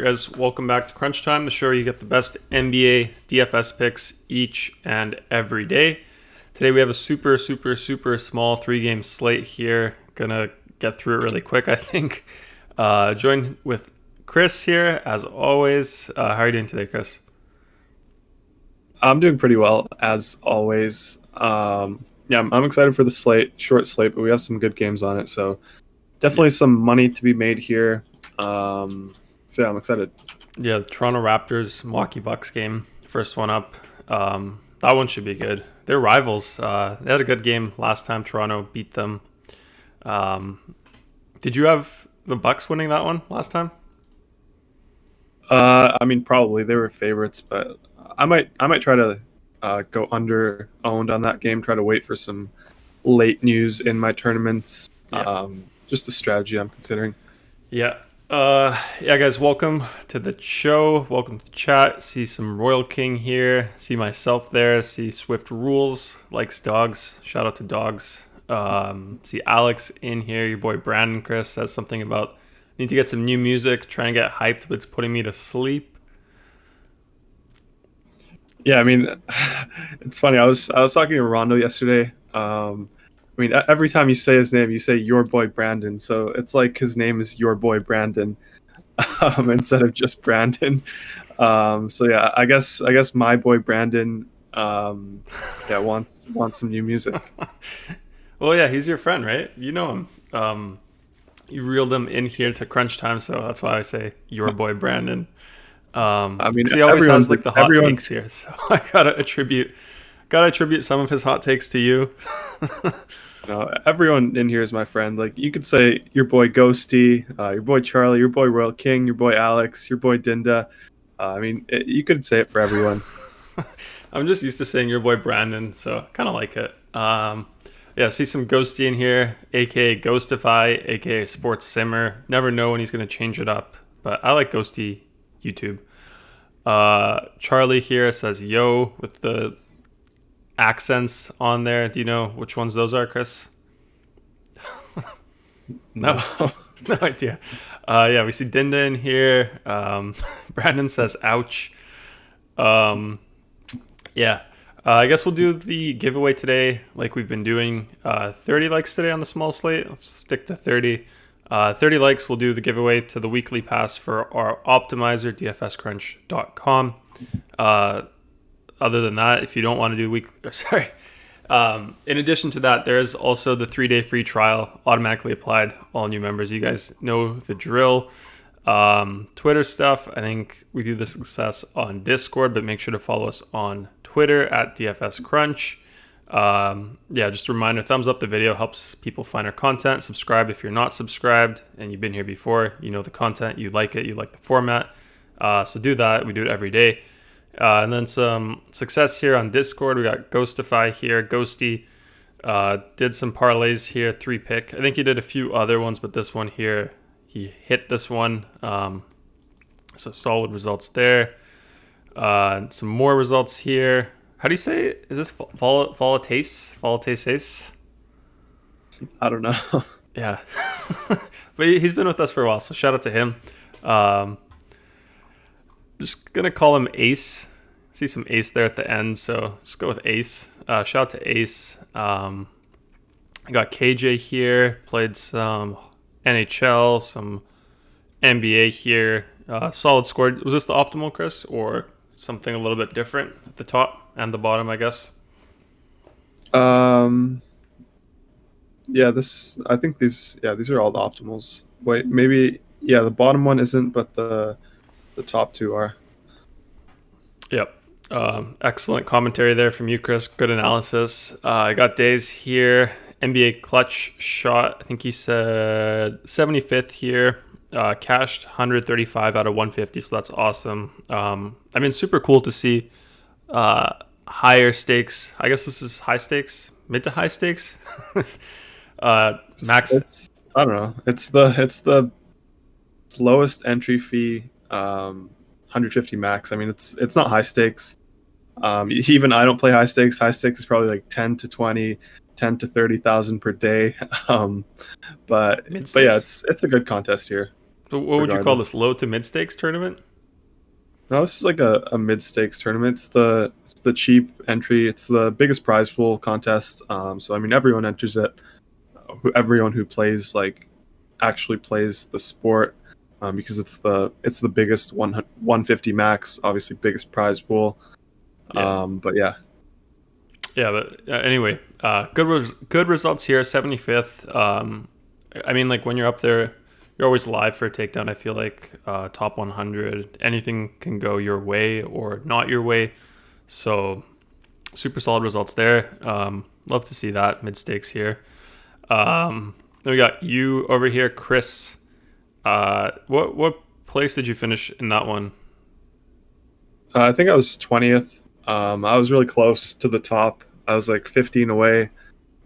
guys? Welcome back to Crunch Time, the show where you get the best NBA DFS picks each and every day. Today we have a super small 3-game slate here. Gonna get through it really quick, I think. Joined with Chris here, as always. How are you doing today, Chris? I'm doing pretty well, as always. I'm excited for the slate, short slate, but we have some good games on it, so definitely some money to be made here. I'm excited. Yeah, the Toronto Raptors, Milwaukee Bucks game, first one up. That one should be good. They're rivals. They had a good game last time. Toronto beat them. Did you have the Bucks winning that one last time? Probably they were favorites, but I might try to go under owned on that game. Try to wait for some late news in my tournaments. Yeah. Just a strategy I'm considering. Yeah. Guys, welcome to the show. Welcome to the chat. See some Royal King here. See myself there. See Swift Rules, likes dogs. Shout out to dogs. See Alex in here. Your boy Brandon Chris says something about need to get some new music. Trying to get hyped, but it's putting me to sleep. Yeah, it's funny. I was talking to Rondo yesterday. Every time you say his name, you say your boy Brandon. So it's like his name is your boy Brandon instead of just Brandon. I guess my boy Brandon wants some new music. Well, yeah, he's your friend, right? You know him. You reeled him in here to Crunch Time, so that's why I say your boy Brandon. He always has like the hot takes here, so I gotta attribute some of his hot takes to you. No, everyone in here is my friend. Like, you could say your boy Ghosty, your boy Charlie, your boy Royal King, your boy Alex, your boy Dinda. You could say it for everyone. I'm just used to saying your boy Brandon, so I kind of like it. See some Ghosty in here, aka Ghostify, aka Sports Simmer. Never know when he's gonna change it up, but I like Ghosty YouTube. Charlie here says yo with the accents on there. Do you know which ones those are, Chris? No. No idea. We see Dinda in here. Brandon says ouch. I guess we'll do the giveaway today like we've been doing. 30 likes today on the small slate. Let's stick to 30. 30 likes, we'll do the giveaway to the weekly pass for our optimizer, dfscrunch.com. Other than that, if you don't want to do in addition to that, there is also the 3-day free trial automatically applied, all new members. You guys know the drill. Twitter stuff, I think we do the success on Discord, but make sure to follow us on Twitter at DFSCrunch. Just a reminder, thumbs up the video, helps people find our content. Subscribe if you're not subscribed and you've been here before. You know the content, you like it, you like the format. So do that. We do it every day. And then some success here on Discord. We got Ghostify here. Ghosty did some parlays here, 3-pick. I think he did a few other ones, but this one here, he hit this one. So solid results there. Some more results here. How do you say it? Is this Volatace? I don't know. Yeah. But he's been with us for a while, so shout out to him. Just going to call him Ace. See some Ace there at the end, so just go with Ace. Shout out to Ace. I got KJ here. Played some NHL, some NBA here. Solid score. Was this the optimal, Chris, or something a little bit different at the top and the bottom, I guess? I think these are all the optimals. Wait, maybe the bottom one isn't, but the top two are. Yep. Excellent commentary there from you, Chris. Good analysis. I got Days here. NBA clutch shot. I think he said 75th here. Cashed 135 out of 150, so that's awesome. Super cool to see higher stakes. I guess this is high stakes, mid to high stakes. Max. I don't know. It's the lowest entry fee. 150 max. It's not high stakes. Even I don't play high stakes. High stakes is probably like 10 to 20, 10 to 30,000 per day. But yeah, it's a good contest here. So what would you call regardless. this, low to mid stakes tournament? No, this is like a mid stakes tournament. It's the cheap entry. It's the biggest prize pool contest. So I mean, everyone enters it. Everyone who plays like actually plays the sport, because it's the biggest 150 max, obviously biggest prize pool. Yeah. But yeah, Yeah, but anyway, good results here. 75th. I mean, like when you're up there, you're always live for a takedown. I feel like top 100, anything can go your way or not your way. So super solid results there. Love to see that mid stakes here. Then we got you over here, Chris. What place did you finish in that one? I think I was 20th. I was really close to the top. I was like 15 away.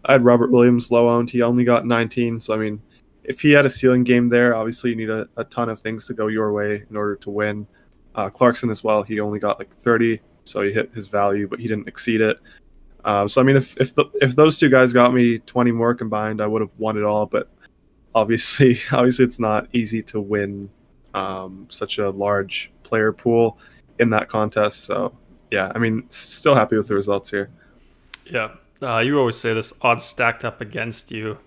I had Robert Williams low owned. He only got 19. So I mean, if he had a ceiling game there, obviously you need a ton of things to go your way in order to win. Clarkson as well. He only got like 30, so he hit his value, but he didn't exceed it. So I mean, if those two guys got me 20 more combined, I would have won it all. But obviously, obviously it's not easy to win such a large player pool in that contest. So yeah, I mean, still happy with the results here. Yeah, you always say this odds stacked up against you.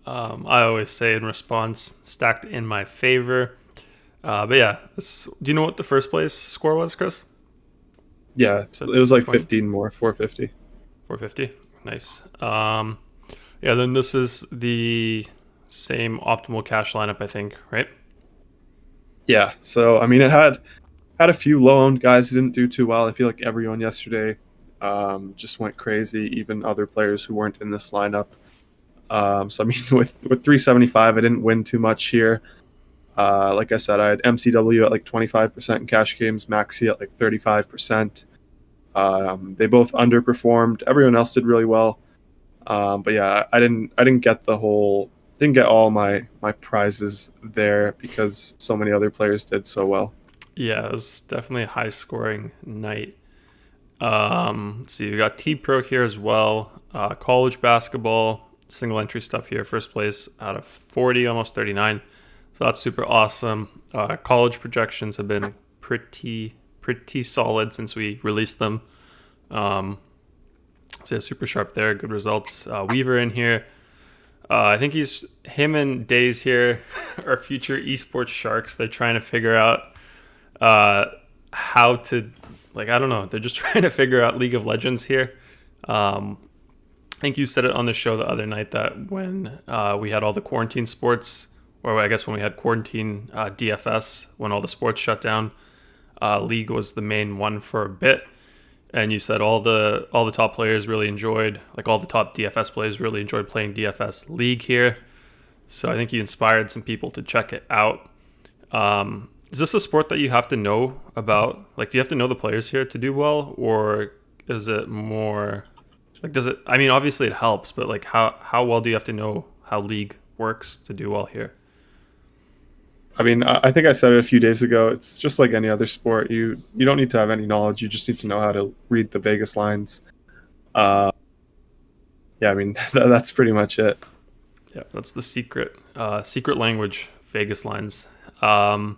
I always say in response, stacked in my favor. But yeah, do you know what the first place score was, Chris? Yeah, it So was like 20, 15 more, 450. 450. Nice. Yeah, then this is the same optimal cash lineup, I think, right? Yeah, so I mean, it had a few low owned guys who didn't do too well. I feel like everyone yesterday just went crazy, even other players who weren't in this lineup. So I mean, with 375, I didn't win too much here. Like I said, I had MCW at like 25% in cash games, Maxi at like 35%. They both underperformed. Everyone else did really well. But yeah, I didn't get didn't get all my prizes there because so many other players did so well. Yeah, it was definitely a high scoring night. Let's see, we got T Pro here as well. College basketball, single entry stuff here. First place out of 40, almost 39. So that's super awesome. College projections have been pretty solid since we released them. So yeah, super sharp there. Good results. Weaver in here. I think him and Days here are future esports sharks. They're trying to figure out how to, like, I don't know. They're just trying to figure out League of Legends here. I think you said it on the show the other night that when we had all the quarantine sports, or I guess when we had quarantine DFS, when all the sports shut down, League was the main one for a bit. And you said all the top players really enjoyed, like all the top DFS players really enjoyed playing DFS League here. So I think you inspired some people to check it out. Is this a sport that you have to know about? Like, do you have to know the players here to do well, or is it more like, does it? I mean, obviously it helps, but like, how well do you have to know how League works to do well here? I mean, I think I said it a few days ago. It's just like any other sport. You don't need to have any knowledge. You just need to know how to read the Vegas lines. Uh, yeah, I mean that's pretty much it. Yeah, that's the secret language, Vegas lines. But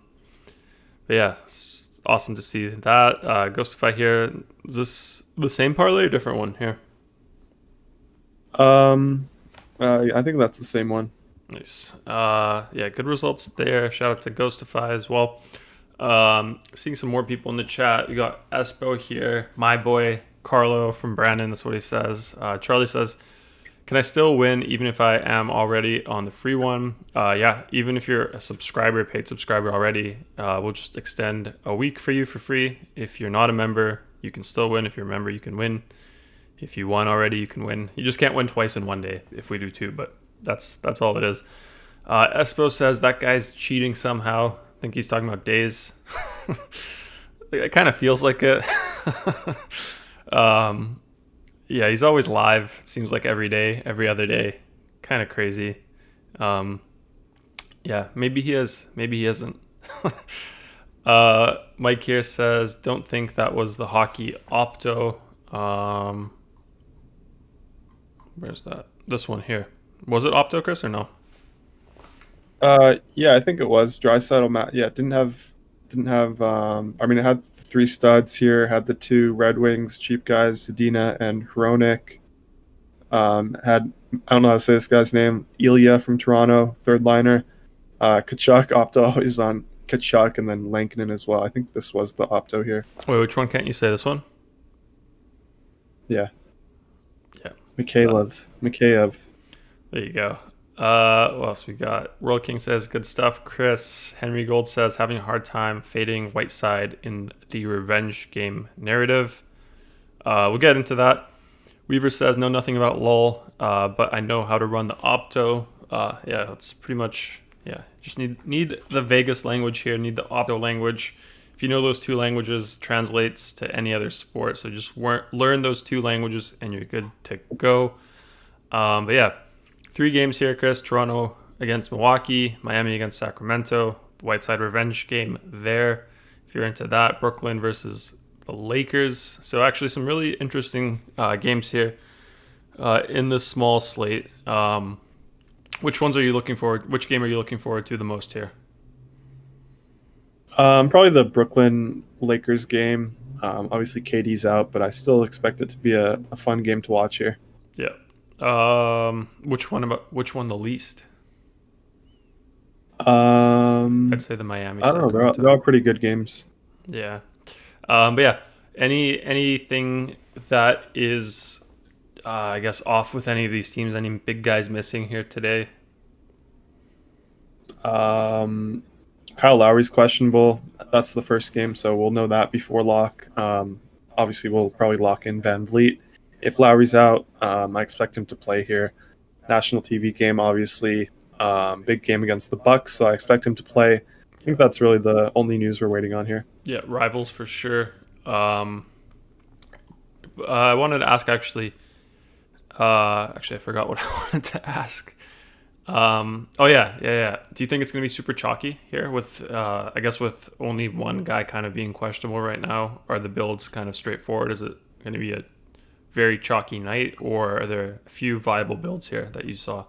yeah, it's awesome to see that. Ghostify here. Is this the same parlay or different one here? Um, I think that's the same one. Nice. Yeah, good results there. Shout out to Ghostify as well. Seeing some more people in the chat. We got Espo here, my boy Carlo from Brandon. That's what he says. Charlie says, "Can I still win even if I am already on the free one?" Yeah, even if you're a subscriber, paid subscriber already, we'll just extend a week for you for free. If you're not a member, you can still win. If you're a member, you can win. If you won already, you can win. You just can't win twice in one day if we do two, but that's all it is. Espo says that guy's cheating somehow. I think he's talking about Days. It kind of feels like it. Yeah, he's always live. It seems like every day, every other day. Kind of crazy. Yeah, maybe he is. Maybe he isn't. Mike here says, "Don't think that was the hockey opto." Where's that? This one here. Was it opto, Chris, or no? Yeah, I think it was Draisaitl. Yeah, didn't have. I mean, it had three studs here. Had the two Red Wings cheap guys, Zadina and Hronik. Had I don't know how to say this guy's name. Ilya from Toronto, third liner. Kachuk opto always on Kachuk, and then Lankinen as well. I think this was the opto here. Wait, which one can't you say? This one? Yeah, Yeah. Mikheyev. There you go. What else we got? World King says good stuff. Chris Henry Gold says having a hard time fading Whiteside in the revenge game narrative. We'll get into that. Weaver says know nothing about LOL, but I know how to run the opto. Yeah, that's pretty much Just need the Vegas language here. Need the opto language. If you know those two languages, translates to any other sport. So just learn those two languages, and you're good to go. But yeah, 3 games here, Chris. Toronto against Milwaukee, Miami against Sacramento, the Whiteside revenge game there. If you're into that, Brooklyn versus the Lakers. So actually some really interesting games here in this small slate. Which ones are you looking forward? Which game are you looking forward to the most here? Probably the Brooklyn Lakers game. Obviously, KD's out, but I still expect it to be a fun game to watch here. Yeah. Which one the least? I'd say the Miami. I don't know. They're all pretty good games. Yeah. But yeah, anything that is, I guess, off with any of these teams? Any big guys missing here today? Kyle Lowry's questionable. That's the first game, so we'll know that before lock. Obviously, we'll probably lock in Van Vliet. If Lowry's out, I expect him to play here. National TV game, obviously. Big game against the Bucks, so I expect him to play. I think that's really the only news we're waiting on here. Yeah, rivals for sure. I wanted to ask actually, I forgot what I wanted to ask. Yeah. Do you think it's going to be super chalky here with, I guess with only one guy kind of being questionable right now? Are the builds kind of straightforward? Is it going to be a very chalky night, or are there a few viable builds here that you saw?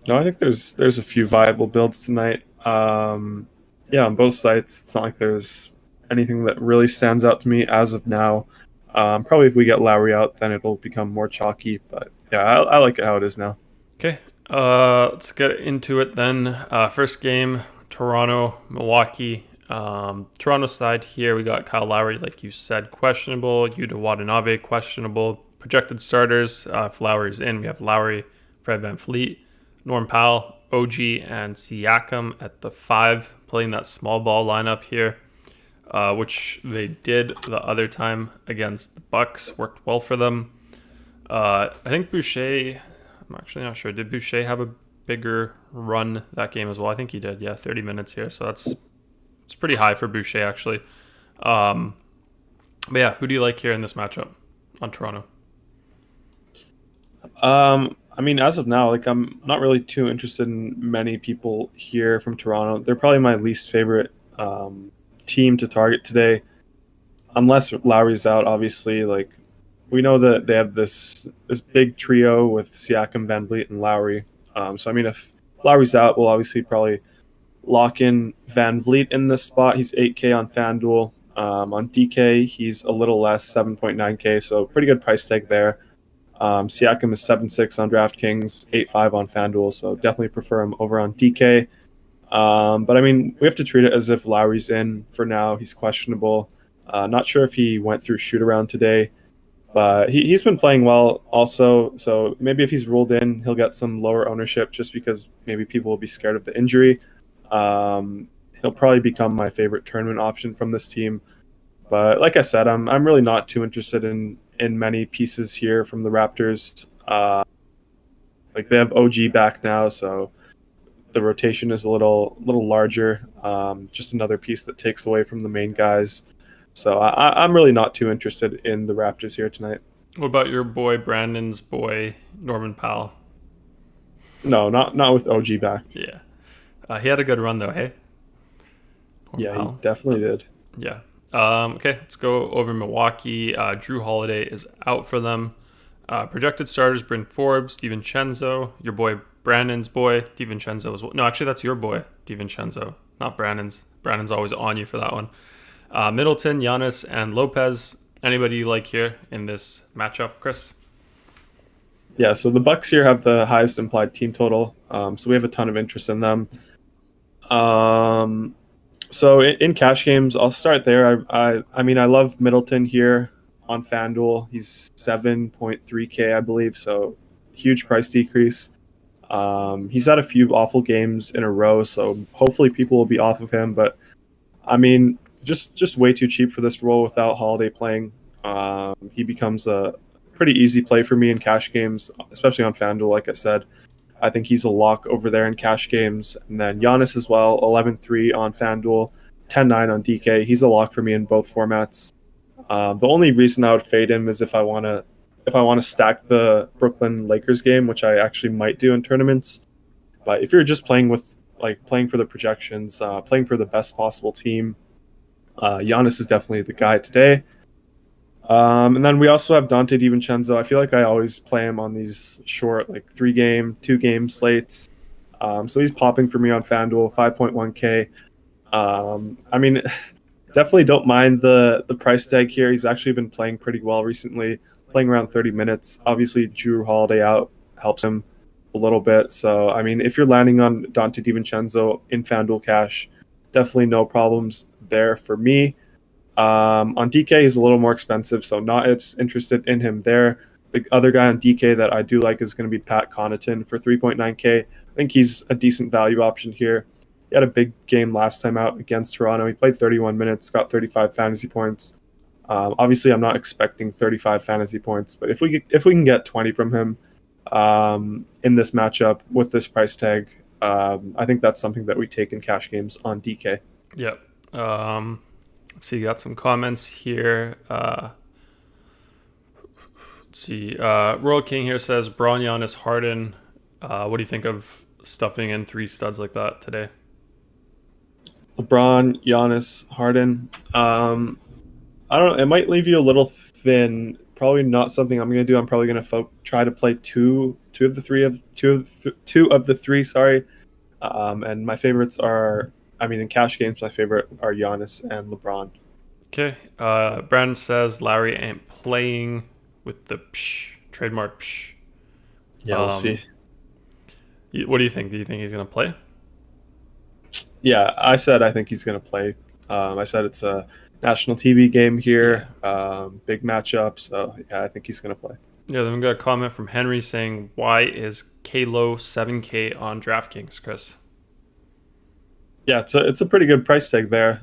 No, I think there's a few viable builds tonight. On both sites. It's not like there's anything that really stands out to me as of now. Probably if we get Lowry out, then it'll become more chalky. But yeah, I like it how it is now. Okay, let's get into it then. First game, Toronto, Milwaukee. Toronto side here, we got Kyle Lowry, like you said, questionable. Yuta Watanabe, questionable. Projected starters, if Lowry's in, we have Lowry, Fred VanVleet, Norm Powell, OG, and Siakam at the 5, playing that small ball lineup here, which they did the other time against the Bucks. Worked well for them. I think Boucher, I'm actually not sure. Did Boucher have a bigger run that game as well? I think he did. Yeah, 30 minutes here. So it's pretty high for Boucher, actually. But yeah, who do you like here in this matchup on Toronto? I mean, as of now, like I'm not really too interested in many people here from Toronto. They're probably my least favorite team to target today, unless Lowry's out. Obviously, like we know that they have this big trio with Siakam, VanVleet, and Lowry. So I mean, if Lowry's out, we'll obviously probably lock in VanVleet in this spot. He's 8K on FanDuel. On DK, he's a little less, 7.9K. So pretty good price tag there. Siakam is 7.6 on DraftKings, 8.5 on FanDuel, so definitely prefer him over on DK. But I mean, we have to treat it as if Lowry's in for now. He's questionable. Not sure if he went through shoot around today, but he's been playing well also. So maybe if he's ruled in, he'll get some lower ownership just because maybe people will be scared of the injury. He'll probably become my favorite tournament option from this team. But like I said, I'm really not too interested in many pieces here from the Raptors. Like they have OG back now, so the rotation is a little larger. Just another piece that takes away from the main guys. So I'm really not too interested in the Raptors here tonight. What about your boy Brandon's boy Norman Powell? No, not with OG back. Yeah, he had a good run though. Hey. Norman Powell. He definitely did. Yeah. Okay, let's go over Milwaukee. Drew Holiday is out for them. Projected starters: Bryn Forbes, DiVincenzo, your boy Brandon's boy, DiVincenzo as well. No, actually, that's your boy, DiVincenzo, not Brandon's. Brandon's always on you for that one. Middleton, Giannis, and Lopez. Anybody you like here in this matchup, Chris? Yeah, so the Bucks here have the highest implied team total, so we have a ton of interest in them. So in cash games, I'll start there. I mean, I love Middleton here on FanDuel. He's 7.3K, I believe, so huge price decrease. He's had a few awful games in a row, so hopefully people will be off of him. But I mean, just way too cheap for this role without Holiday playing. He becomes a pretty easy play for me in cash games, especially on FanDuel. Like I said, I think he's a lock over there in cash games. And then Giannis as well, 11-3 on FanDuel, 10-9 on DK. He's a lock for me in both formats. The only reason I would fade him is if I want to stack the Brooklyn Lakers game, which I actually might do in tournaments. But if you're just playing for the projections, playing for the best possible team, Giannis is definitely the guy today. And then we also have Dante DiVincenzo. I feel like I always play him on these short, 3-game, 2-game slates. So he's popping for me on FanDuel, 5.1K. I mean, definitely don't mind the price tag here. He's actually been playing pretty well recently, playing around 30 minutes. Obviously, Drew Holiday out helps him a little bit. So, I mean, if you're landing on Dante DiVincenzo in FanDuel cash, definitely no problems there for me. On DK, he's a little more expensive, so not as interested in him there. The other guy on DK that I do like is going to be Pat Connaughton for 3.9K. I think he's a decent value option here. He had a big game last time out against Toronto. He played 31 minutes, got 35 fantasy points. Obviously, I'm not expecting 35 fantasy points, but if we can get 20 from him in this matchup with this price tag, I think that's something that we take in cash games on DK. Yep. Let's see, got some comments here. Let's see. Royal King here says, Braun, Giannis, Harden. What do you think of stuffing in 3 studs like that today? LeBron, Giannis, Harden. I don't know. It might leave you a little thin. Probably not something I'm going to do. I'm probably going to try to play two of the three. Sorry. And my favorites are. I mean, in cash games, my favorite are Giannis and LeBron. Okay. Brandon says Lowry ain't playing with the trademark psh. Yeah, we'll see. What do you think? Do you think he's going to play? Yeah, I think he's going to play. I said it's a national TV game here, big matchup. So, yeah, I think he's going to play. Yeah, then we got a comment from Henry saying, why is K-Low 7K on DraftKings, Chris? Yeah, it's a pretty good price tag there.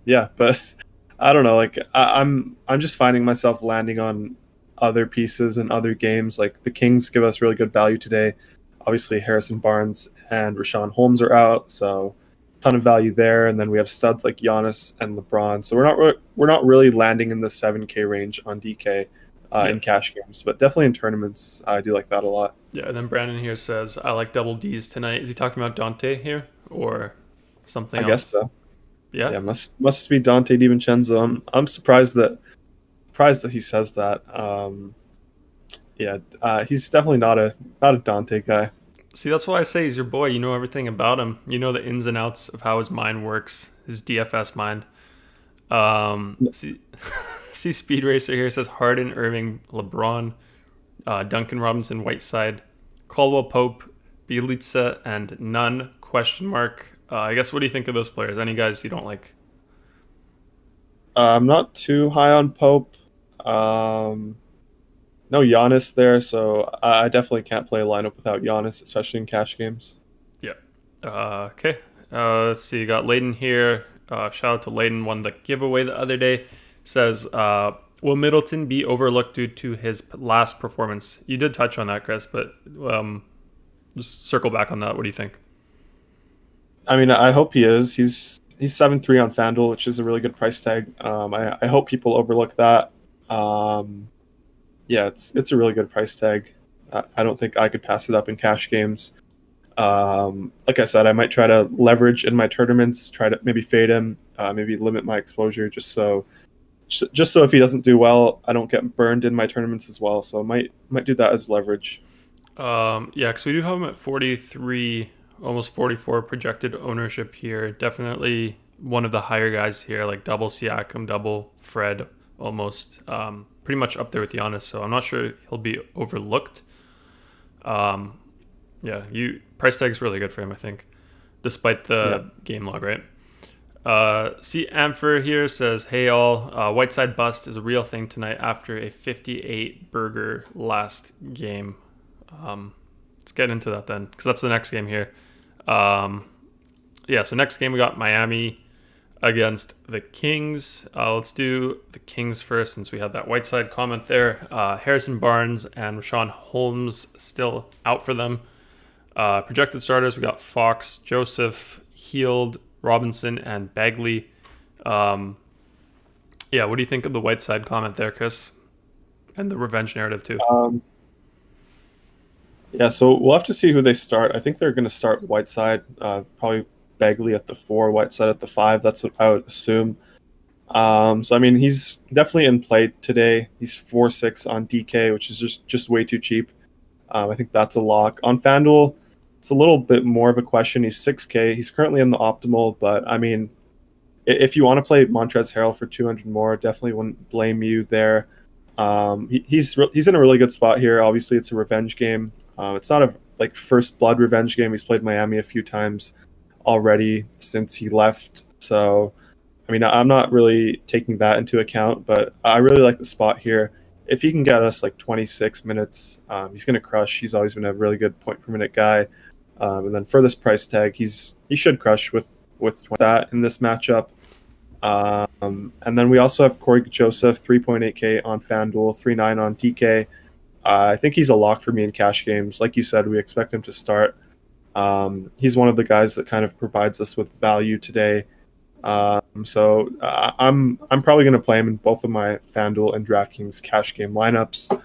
Yeah, but I don't know. I'm just finding myself landing on other pieces and other games. Like the Kings give us really good value today. Obviously, Harrison Barnes and Rashawn Holmes are out, so ton of value there. And then we have studs like Giannis and LeBron. So we're not really landing in the 7K range on DK in cash games, but definitely in tournaments, I do like that a lot. Yeah, and then Brandon here says, I like double Ds tonight. Is he talking about Dante here or something else? I guess so. Yeah. Yeah, must be Dante DiVincenzo. I'm surprised that he says that. He's definitely not a Dante guy. See, that's why I say he's your boy. You know everything about him. You know the ins and outs of how his mind works, his DFS mind. See Speed Racer here says Harden, Irving, LeBron, Duncan Robinson, Whiteside, Caldwell Pope, Bielitsa, and Nunn, ? I guess, what do you think of those players? Any guys you don't like? I'm not too high on Pope. No Giannis there, so I definitely can't play a lineup without Giannis, especially in cash games. Yeah. Okay. Let's see. You got Layden here. Shout out to Layden, won the giveaway the other day. Says, will Middleton be overlooked due to his last performance? You did touch on that, Chris, but just circle back on that. What do you think? I mean, I hope he is. He's 7-3 on FanDuel, which is a really good price tag. I hope people overlook that. Yeah, it's a really good price tag. I don't think I could pass it up in cash games. Like I said, I might try to leverage in my tournaments, try to maybe fade him, maybe limit my exposure just so if he doesn't do well, I don't get burned in my tournaments as well. So I might do that as leverage. Yeah, because we do have him at 43, almost 44 projected ownership here. Definitely one of the higher guys here, like double Siakam, double Fred, almost. Pretty much up there with Giannis, so I'm not sure he'll be overlooked. Um, yeah, price tag's really good for him, I think, despite Yeah. the game log, right? See, Ampher here says, "Hey all, Whiteside bust is a real thing tonight after a 58 burger last game." Let's get into that then, because that's the next game here. Yeah, so next game we got Miami against the Kings. Let's do the Kings first, since we had that Whiteside comment there. Harrison Barnes and Rashawn Holmes still out for them. Projected starters, we got Fox, Joseph, Heald, Robinson, and Bagley. Yeah, what do you think of the Whiteside comment there, Chris? And the revenge narrative too. Yeah, so we'll have to see who they start. I think they're going to start Whiteside, probably Bagley at the 4, Whiteside at the 5. That's what I would assume. So I mean, he's definitely in play today. He's 4-6 on DK, which is just way too cheap. I think that's a lock. On FanDuel, it's a little bit more of a question. He's 6K. He's currently in the optimal, but I mean, if you want to play Montrezl Harrell for 200 more, definitely wouldn't blame you there. He's in a really good spot here. Obviously, it's a revenge game. It's not a like first blood revenge game. He's played Miami a few times already since he left. So, I mean, I'm not really taking that into account, but I really like the spot here. If he can get us like 26 minutes, he's going to crush. He's always been a really good point per minute guy. And then for this price tag, he should crush with that in this matchup. And then we also have Corey Joseph, 3.8K on FanDuel, 3.9 on DK. I think he's a lock for me in cash games. Like you said, we expect him to start. He's one of the guys that kind of provides us with value today. So I'm probably going to play him in both of my FanDuel and DraftKings cash game lineups.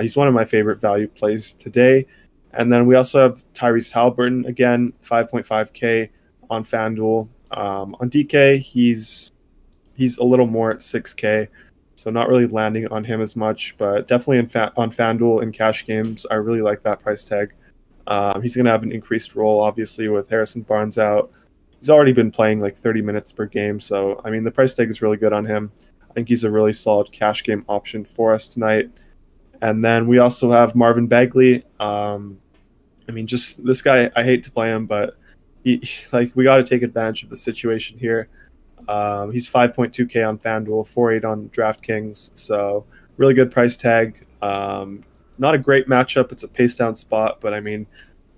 He's one of my favorite value plays today. And then we also have Tyrese Halliburton, again, 5.5K on FanDuel. On DK, he's a little more at 6K, so not really landing on him as much, but definitely on FanDuel in cash games, I really like that price tag. He's going to have an increased role, obviously, with Harrison Barnes out. He's already been playing like 30 minutes per game, so I mean the price tag is really good on him. I think he's a really solid cash game option for us tonight. And then we also have Marvin Bagley. I mean, just this guy, I hate to play him, but we got to take advantage of the situation here. He's 5.2K on FanDuel, 4.8 on DraftKings, so really good price tag. Not a great matchup. It's a pace down spot, but I mean,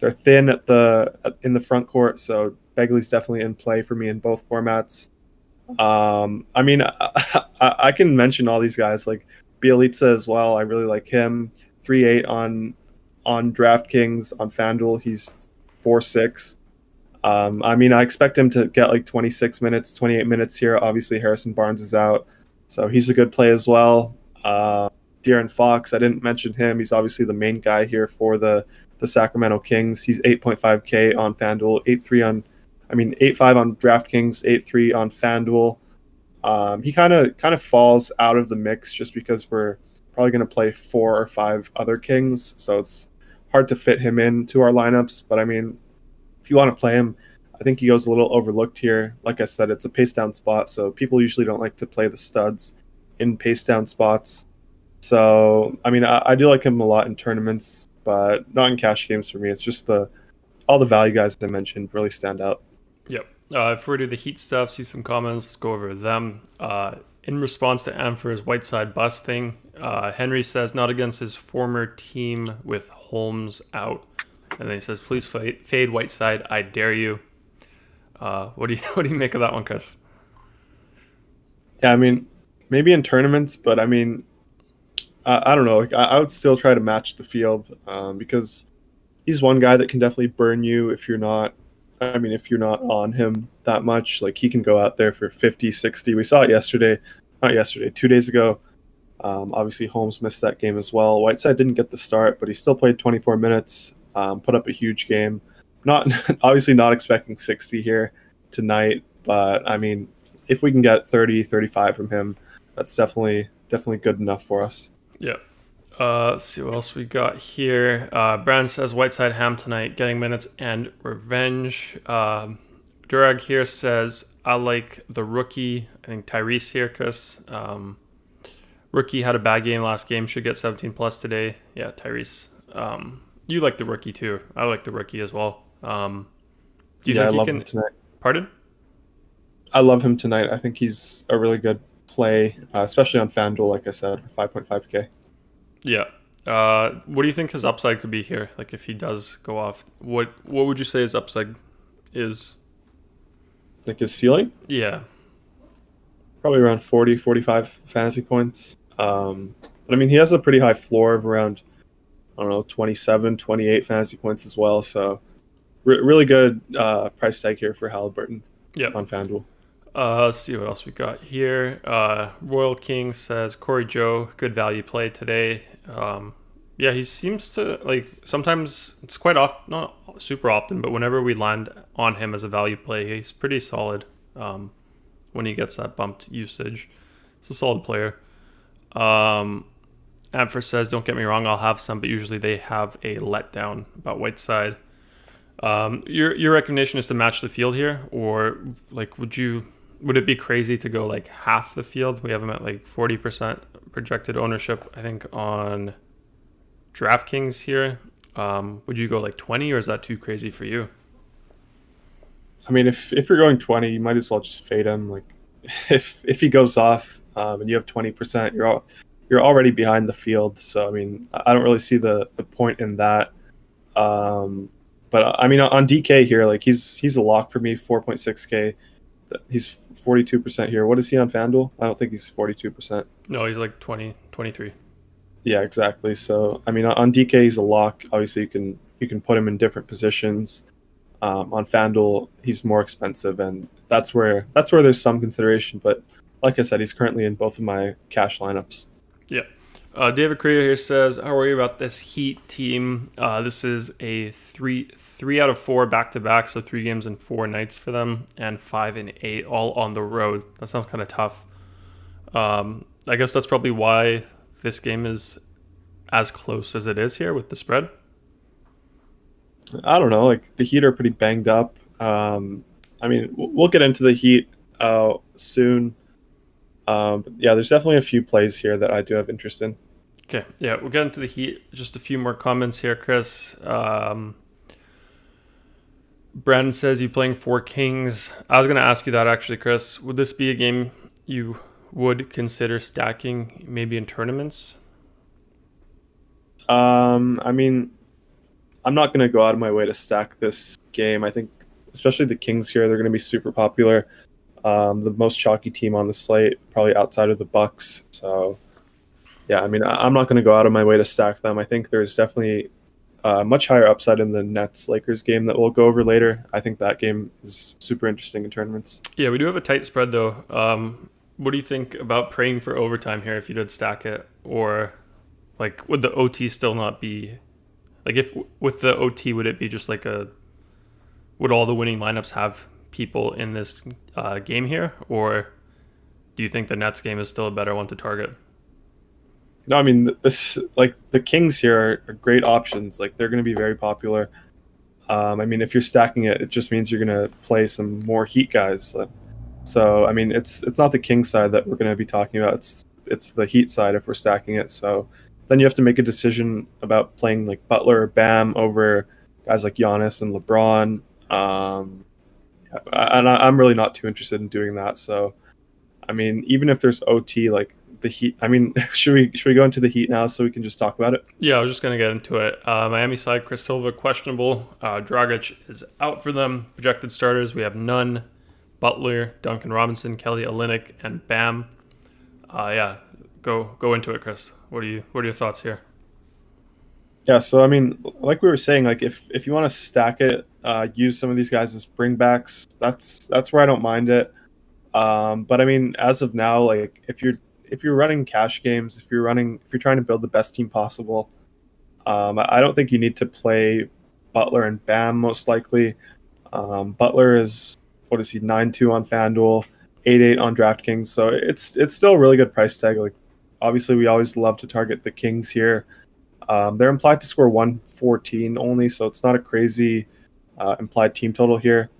they're thin in the front court, so Bagley's definitely in play for me in both formats. I mean, I can mention all these guys like Bielitsa as well. I really like him. 3.8 on DraftKings. On FanDuel, he's 4.6. I mean, I expect him to get like 26 minutes, 28 minutes here. Obviously, Harrison Barnes is out, so he's a good play as well. De'Aaron Fox, I didn't mention him. He's obviously the main guy here for the Sacramento Kings. He's 8.5K on FanDuel, 8.5 on DraftKings, 8.3 on FanDuel. He kind of falls out of the mix just because we're probably going to play 4 or 5 other Kings, so it's hard to fit him into our lineups. But I mean, if you want to play him, I think he goes a little overlooked here. Like I said, it's a pace down spot, so people usually don't like to play the studs in pace down spots. So, I mean, I do like him a lot in tournaments, but not in cash games for me. It's just all the value guys I mentioned really stand out. Yep. If we do the Heat stuff, see some comments, let's go over them. In response to Ampher's Whiteside bust thing, Henry says not against his former team with Holmes out. And then he says, "Please fade Whiteside. I dare you." What do you make of that one, Chris? Yeah, I mean, maybe in tournaments, but I mean, I don't know. Like, I would still try to match the field because he's one guy that can definitely burn you if you're not. I mean, if you're not on him that much, like he can go out there for 50, 60. We saw it yesterday, not yesterday, 2 days ago. Obviously, Holmes missed that game as well. Whiteside didn't get the start, but he still played 24 minutes. Put up a huge game. Not obviously not expecting 60 here tonight, but I mean, if we can get 30, 35 from him, that's definitely good enough for us. Yeah. Let's see what else we got here. Brand says Whiteside Ham tonight, getting minutes and revenge. Durag here says I like the rookie. I think Tyrese here, Chris. Rookie had a bad game last game, should get 17 plus today. Yeah, Tyrese. You like the rookie too. I like the rookie as well. Do you think I he love can? him tonight. Pardon? I love him tonight. I think he's a really good play, especially on FanDuel, like I said, for 5.5K. Yeah. What do you think his upside could be here? Like if he does go off, what would you say his upside is? Like his ceiling, Yeah. probably around 40, 45 fantasy points. But I mean, he has a pretty high floor of around, I don't know, 27, 28 fantasy points as well. So really good price tag here for Halliburton Yeah. on FanDuel. Let's see what else we got here. Royal King says Corey Joe, good value play today. Yeah, he seems to like sometimes it's quite often, not super often, but whenever we land on him as a value play, he's pretty solid. When he gets that bumped usage, it's a solid player. Amfer says, don't get me wrong, I'll have some, but usually they have a letdown about Whiteside. Your recommendation is to match the field here, or like would it be crazy to go like half the field? We have him at like 40% projected ownership, I think, on DraftKings here. Would you go like 20, or is that too crazy for you? I mean, if you're going 20, you might as well just fade him. Like if he goes off and you have 20%, you're already behind the field. So I mean, I don't really see the point in that. But I mean, on DK here, like he's a lock for me, 4.6K. He's 42% here. What is he on FanDuel? I don't think he's 42%. No, he's like 20, 23. Yeah, exactly. So I mean, on DK he's a lock. Obviously, you can put him in different positions. On FanDuel, he's more expensive, and that's where there's some consideration. But like I said, he's currently in both of my cash lineups. Yeah. David Correa here says, how are you about this Heat team? This is a three out of 4 back-to-back, so 3 games and 4 nights for them, and 5 and 8 all on the road. That sounds kind of tough. I guess that's probably why this game is as close as it is here with the spread. I don't know. Like the Heat are pretty banged up. I mean, we'll get into the Heat soon. But yeah, there's definitely a few plays here that I do have interest in. Okay, yeah, we'll get into the Heat. Just a few more comments here, Chris. Brandon says, you playing 4 Kings. I was going to ask you that actually, Chris. Would this be a game you would consider stacking maybe in tournaments? I mean, I'm not going to go out of my way to stack this game. I think especially the Kings here, they're going to be super popular. The most chalky team on the slate, probably outside of the Bucks. So, yeah, I mean, I'm not going to go out of my way to stack them. I think there's definitely much higher upside in the Nets-Lakers game that we'll go over later. I think that game is super interesting in tournaments. Yeah, we do have a tight spread, though. What do you think about praying for overtime here if you did stack it? Or, like, would the OT still not be... Like, if with the OT, would it be just like would all the winning lineups have people in this game here, or do you think the Nets game is still a better one to target? No, I mean this like the Kings here are great options. Like they're going to be very popular. I mean, if you're stacking it, it just means you're going to play some more Heat guys. So I mean, it's not the Kings side that we're going to be talking about. It's the Heat side if we're stacking it. So then you have to make a decision about playing like Butler or Bam over guys like Giannis and LeBron. And I'm really not too interested in doing that. So, I mean, even if there's OT, like the Heat, I mean, should we go into the Heat now so we can just talk about it? Yeah, I was just going to get into it. Miami side, Chris Silva, questionable. Dragic is out for them. Projected starters, we have Nunn, Butler, Duncan Robinson, Kelly Olynyk, and Bam. Yeah, go into it, Chris. What are your thoughts here? Yeah, so I mean, like we were saying, like if you want to stack it, use some of these guys as bringbacks. That's where I don't mind it. But I mean, as of now, like if you're running cash games, if you're trying to build the best team possible, I don't think you need to play Butler and Bam most likely. Butler is, what is he, 9.2 on FanDuel, 8.8 on DraftKings, so it's still a really good price tag. Like obviously we always love to target the Kings here. They're implied to score 114 only, so it's not a crazy implied team total here.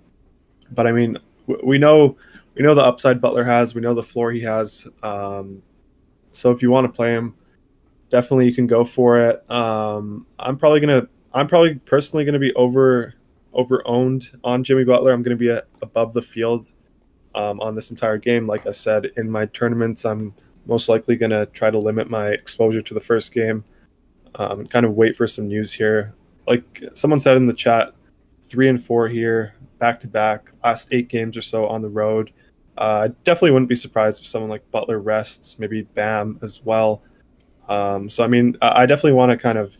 But I mean, we know the upside Butler has. We know the floor he has. So if you want to play him, definitely you can go for it. I'm probably personally gonna be over owned on Jimmy Butler. I'm gonna be above the field on this entire game. Like I said, in my tournaments, I'm most likely gonna try to limit my exposure to the first game. And kind of wait for some news here. Like someone said in the chat, 3-4 here, back to back, last 8 games or so on the road. I definitely wouldn't be surprised if someone like Butler rests, maybe Bam as well. So I mean, I definitely want to kind of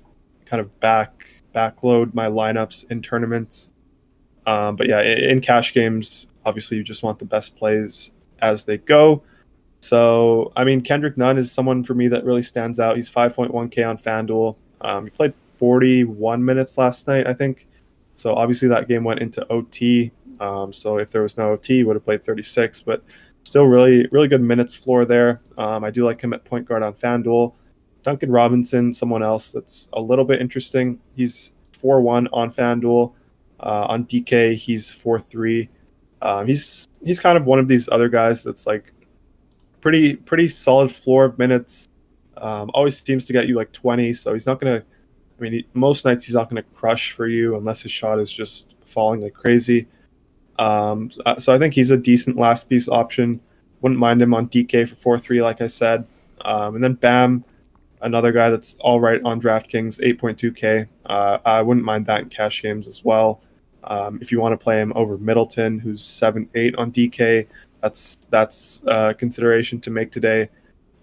backload my lineups in tournaments. But yeah, in cash games, obviously you just want the best plays as they go. So I mean, Kendrick Nunn is someone for me that really stands out. He's 5.1K on FanDuel. He played 41 minutes last night, I think. So obviously that game went into OT. So if there was no OT, he would have played 36, but still really good minutes floor there. I do like him at point guard on FanDuel. Duncan Robinson, someone else that's a little bit interesting. He's 4-1 on FanDuel. On DK, he's 4-3. He's kind of one of these other guys that's like pretty solid floor of minutes. Always seems to get you like 20, so he's not gonna. I mean, most nights he's not gonna crush for you unless his shot is just falling like crazy. So I think he's a decent last piece option. Wouldn't mind him on DK for 4-3, like I said. And then Bam, another guy that's all right on DraftKings, 8.2K. I wouldn't mind that in cash games as well. If you want to play him over Middleton, who's 7-8 on DK, that's a consideration to make today.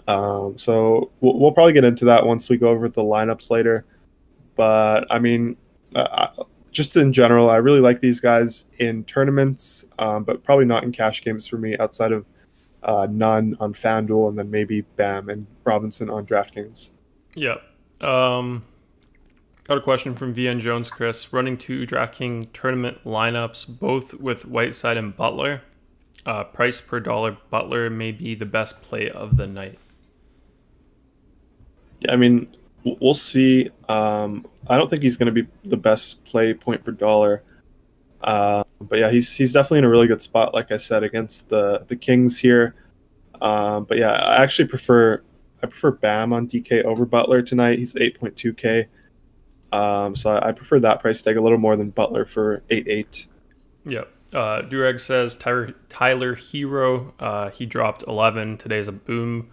So we'll probably get into that once we go over the lineups later. But I mean, just in general, I really like these guys in tournaments, but probably not in cash games for me outside of Nunn on FanDuel and then maybe Bam and Robinson on DraftKings. Yeah. Got a question from VN Jones, Chris. Running 2 DraftKings tournament lineups, both with Whiteside and Butler. Price per dollar, Butler may be the best play of the night. Yeah, I mean, we'll see. I don't think he's going to be the best play point per dollar. But yeah, he's definitely in a really good spot, like I said, against the Kings here. But yeah, I prefer Bam on DK over Butler tonight. He's 8.2K. So I prefer that price tag a little more than Butler for 8.8. Yep. Durag says Tyler Hero, he dropped 11. Today's a boom.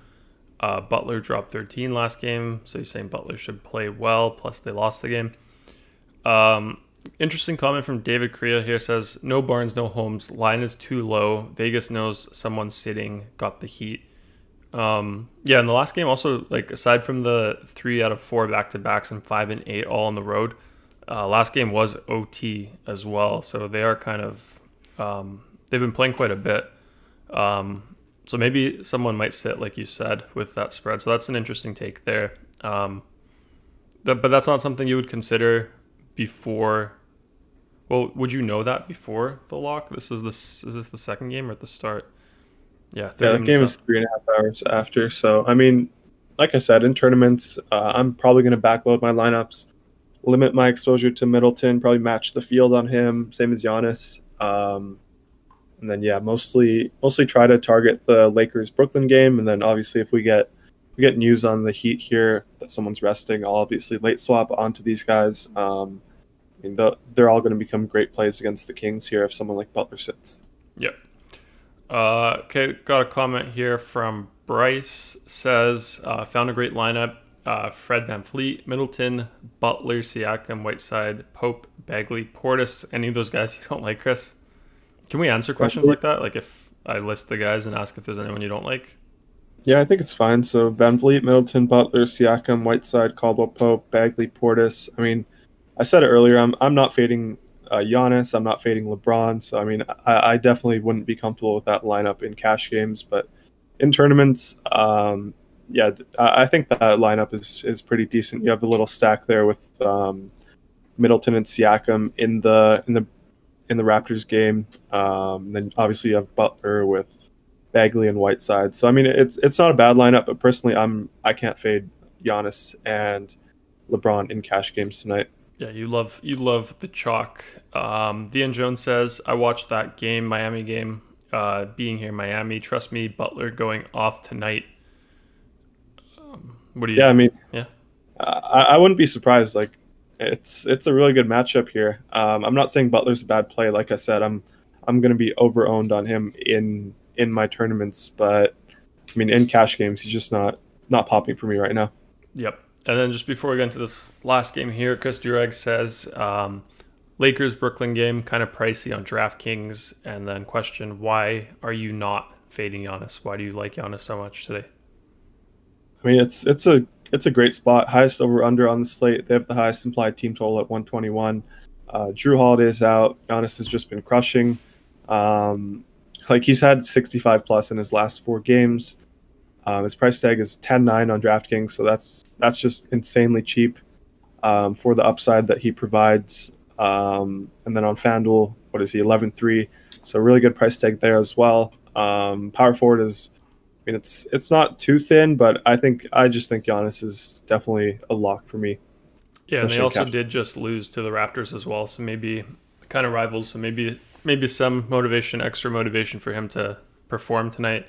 Butler dropped 13 last game, so he's saying Butler should play well, plus they lost the game. Interesting comment from David Korea here, says, no Barnes, no Holmes. Line is too low. Vegas knows someone's sitting, got the heat. Yeah, in the last game also, like aside from the 3 out of 4 back-to-backs and 5 and 8 all on the road, last game was OT as well, so they are kind of they've been playing quite a bit. So maybe someone might sit, like you said, with that spread. So that's an interesting take there. But that's not something you would consider before. Well, would you know that before the lock? Is this the second game or at the start? Yeah, Yeah, that game is 3.5 hours after. So I mean, like I said, in tournaments, I'm probably going to backload my lineups, limit my exposure to Middleton, probably match the field on him, same as Giannis. And then yeah, mostly try to target the Lakers Brooklyn game, and then obviously if we get news on the Heat here that someone's resting, I'll obviously late swap onto these guys. I mean, they're all going to become great plays against the Kings here if someone like Butler sits. Yep. Okay, got a comment here from Bryce. Says, found a great lineup. Fred VanVleet, Middleton, Butler, Siakam, Whiteside, Pope, Bagley, Portis. Any of those guys you don't like, Chris? Can we answer questions like that? Like if I list the guys and ask if there's anyone you don't like? Yeah, I think it's fine. So VanVleet, Middleton, Butler, Siakam, Whiteside, Caldwell Pope, Bagley, Portis. I mean, I said it earlier, I'm not fading Giannis. I'm not fading LeBron. So, I mean, I definitely wouldn't be comfortable with that lineup in cash games. But in tournaments, yeah, I think that lineup is pretty decent. You have a little stack there with Middleton and Siakam in the Raptors game. Then obviously you have Butler with Bagley and Whiteside. So I mean, it's not a bad lineup, but personally, I can't fade Giannis and LeBron in cash games tonight. Yeah, you love the chalk. Dean Jones says, I watched that game, Miami game, being here in Miami. Trust me, Butler going off tonight. What do you? Yeah, I mean, Yeah. I wouldn't be surprised. Like, it's a really good matchup here. I'm not saying Butler's a bad play. Like I said, I'm gonna be over owned on him in my tournaments, but I mean, in cash games, he's just not popping for me right now. Yep. And then just before we get into this last game here, Chris Durag says Lakers Brooklyn game kind of pricey on DraftKings, and then question, why are you not fading Giannis? Why do you like Giannis so much today? I mean, it's a great spot. Highest over under on the slate. They have the highest implied team total at 121. Drew Holiday's out. Giannis has just been crushing. Like he's had 65 plus in his last 4 games. His price tag is 10.9 on DraftKings, so that's just insanely cheap for the upside that he provides. And then on FanDuel, what is he, 11.3? So really good price tag there as well. Power forward is, I mean, it's not too thin, but I just think Giannis is definitely a lock for me. Yeah, and they Especially in also cash. did just lose to the Raptors as well, so maybe kind of rivals. So maybe some motivation, extra motivation for him to perform tonight.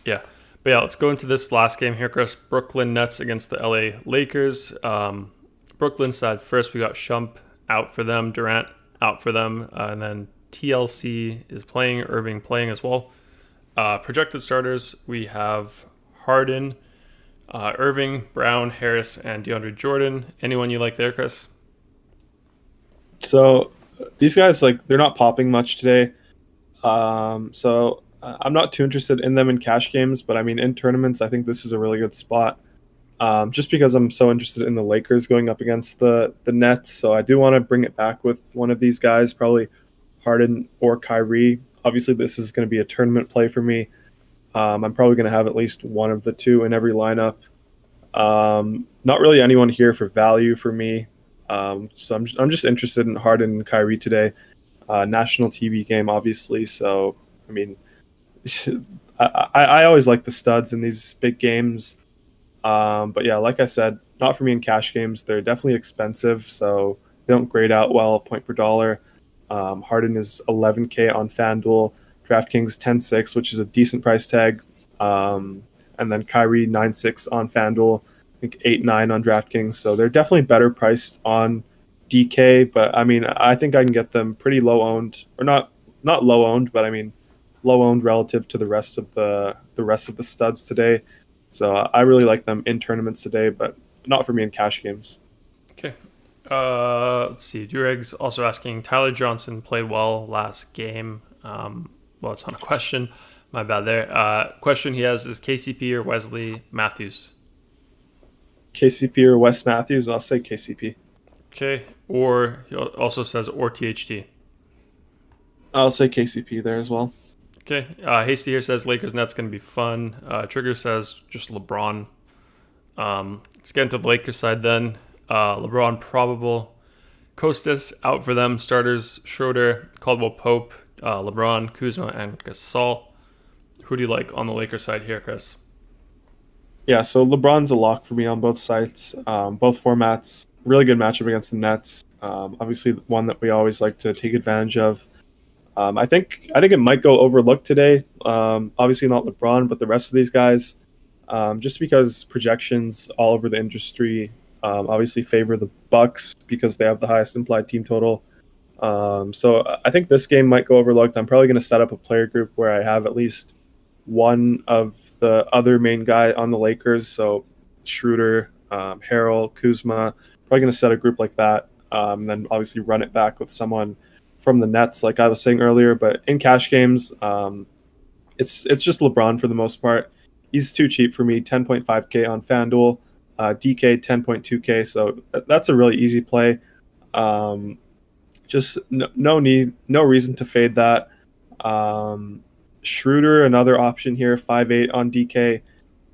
Yeah, but yeah, let's go into this last game here, Chris. Brooklyn Nets against the LA Lakers. Brooklyn side first, we got Shump out for them, Durant out for them, and then TLC is playing, Irving playing as well. Projected starters, we have Harden, Irving, Brown, Harris, and DeAndre Jordan. Anyone you like there, Chris? So these guys, like, they're not popping much today. So I'm not too interested in them in cash games, but I mean in tournaments, I think this is a really good spot. Just because I'm so interested in the Lakers going up against the Nets, so I do want to bring it back with one of these guys, probably Harden or Kyrie. Obviously, this is going to be a tournament play for me. I'm probably going to have at least one of the two in every lineup. Not really anyone here for value for me. So I'm just interested in Harden and Kyrie today. National TV game, obviously. So I mean, I always like the studs in these big games. But yeah, like I said, not for me in cash games. They're definitely expensive, so they don't grade out well point per dollar. Harden is 11K on FanDuel, DraftKings 10.6, which is a decent price tag. And then Kyrie 9.6 on FanDuel, I think 8.9 on DraftKings. So they're definitely better priced on DK, but I mean, I think I can get them pretty low owned, or not low owned, but I mean low owned relative to the rest of the studs today. So I really like them in tournaments today, but not for me in cash games. Okay. Let's see. Dureg's also asking, Tyler Johnson played well last game. Well, it's not a question. My bad there. Question he has is KCP or Wesley Matthews? KCP or Wes Matthews? I'll say KCP. Okay. Or he also says or THT. I'll say KCP there as well. Okay. Hasty here says Lakers Nets going to be fun. Trigger says just LeBron. Let's get into the Lakers side then. LeBron probable. Kostas out for them. Starters Schroeder, Caldwell Pope, LeBron, Kuzma, and Gasol. Who do you like on the Lakers side here, Chris? Yeah, so LeBron's a lock for me on both sides, both formats. Really good matchup against the Nets. Obviously, one that we always like to take advantage of. I think it might go overlooked today. Obviously not LeBron, but the rest of these guys, just because projections all over the industry obviously favor the Bucks because they have the highest implied team total. So I think this game might go overlooked. I'm probably going to set up a player group where I have at least one of the other main guy on the Lakers. So Schroeder, Harrell, Kuzma. Probably going to set a group like that. Then obviously run it back with someone from the Nets, like I was saying earlier. But in cash games, it's just LeBron for the most part. He's too cheap for me. 10.5K on FanDuel, DK 10.2K. So that's a really easy play. Just no reason to fade that. Schroeder, another option here, 5.8 on DK,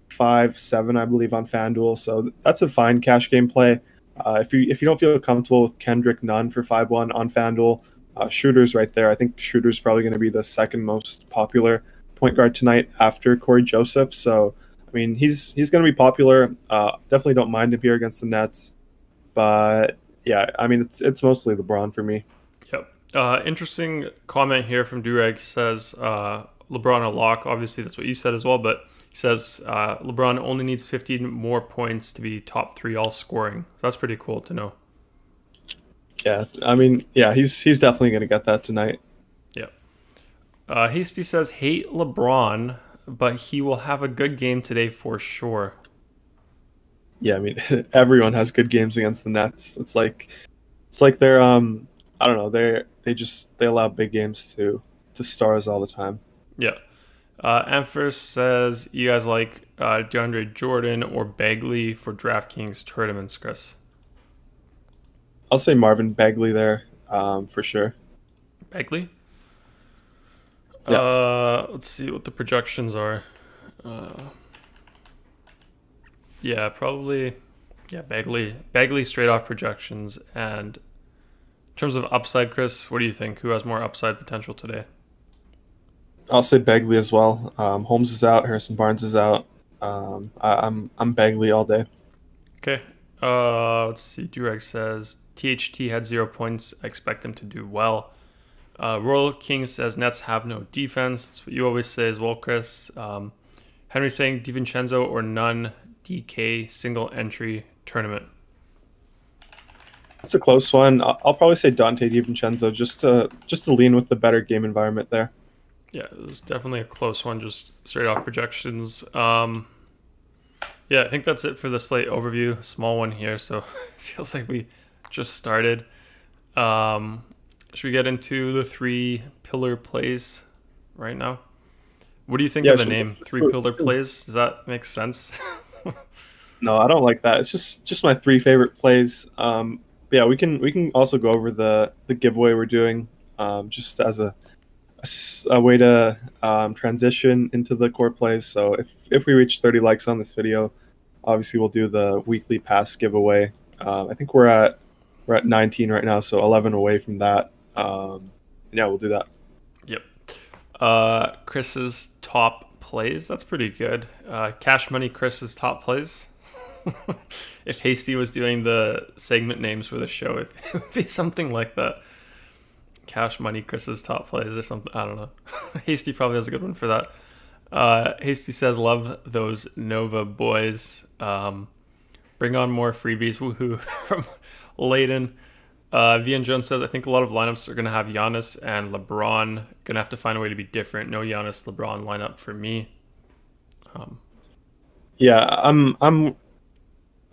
5.7 I believe on FanDuel. So that's a fine cash game play. If you don't feel comfortable with Kendrick Nunn for 5.1 on FanDuel, Schroeder's right there. I think Schroeder's probably going to be the second most popular point guard tonight after Corey Joseph. So, I mean, he's going to be popular. Definitely don't mind him here against the Nets. But yeah, I mean, it's mostly LeBron for me. Yep. Interesting comment here from Durag. Says LeBron a lock. Obviously, that's what you said as well. But he says LeBron only needs 15 more points to be top 3 all scoring. So that's pretty cool to know. Yeah, I mean, yeah, he's definitely going to get that tonight. Yep. Hasty says hate LeBron, but he will have a good game today for sure. Yeah, I mean, everyone has good games against the Nets. It's like they're I don't know, they allow big games to stars all the time. Yeah. Ampher says you guys like DeAndre Jordan or Bagley for DraftKings tournaments, Chris. I'll say Marvin Bagley there, for sure. Bagley? Yeah. Let's see what the projections are. Yeah, probably. Yeah, Bagley straight off projections. And in terms of upside, Chris, what do you think? Who has more upside potential today? I'll say Bagley as well. Holmes is out, Harrison Barnes is out. I'm Bagley all day. Okay. Let's see. Durag says THT had 0 points. I expect him to do well. Royal King says Nets have no defense. That's what you always say as well, Chris. Henry saying DiVincenzo or none. DK single entry tournament. It's a close one. I'll probably say Dante DiVincenzo just to lean with the better game environment there. Yeah, it was definitely a close one, just straight off projections. Yeah, I think that's it for the slate overview. Small one here, so it feels like we just started. Should we get into the 3 pillar plays right now? What do you think of the name? 3 pillar plays? Does that make sense? No, I don't like that. It's just my 3 favorite plays. Yeah, we can also go over the giveaway we're doing, just as a way to transition into the core plays. So if we reach 30 likes on this video, obviously we'll do the weekly pass giveaway. I think we're at 19 right now, so 11 away from that. Yeah, we'll do that. Yep. Chris's top plays. That's pretty good. Cash Money Chris's top plays. If Hasty was doing the segment names for the show, it would be something like that. Cash Money Chris's top plays or something. I don't know. Hasty probably has a good one for that. Hasty says, love those Nova boys. Bring on more freebies. Woohoo. From Layden. Vian Jones says, I think a lot of lineups are going to have Giannis and LeBron. Going to have to find a way to be different. No Giannis, LeBron lineup for me. Yeah,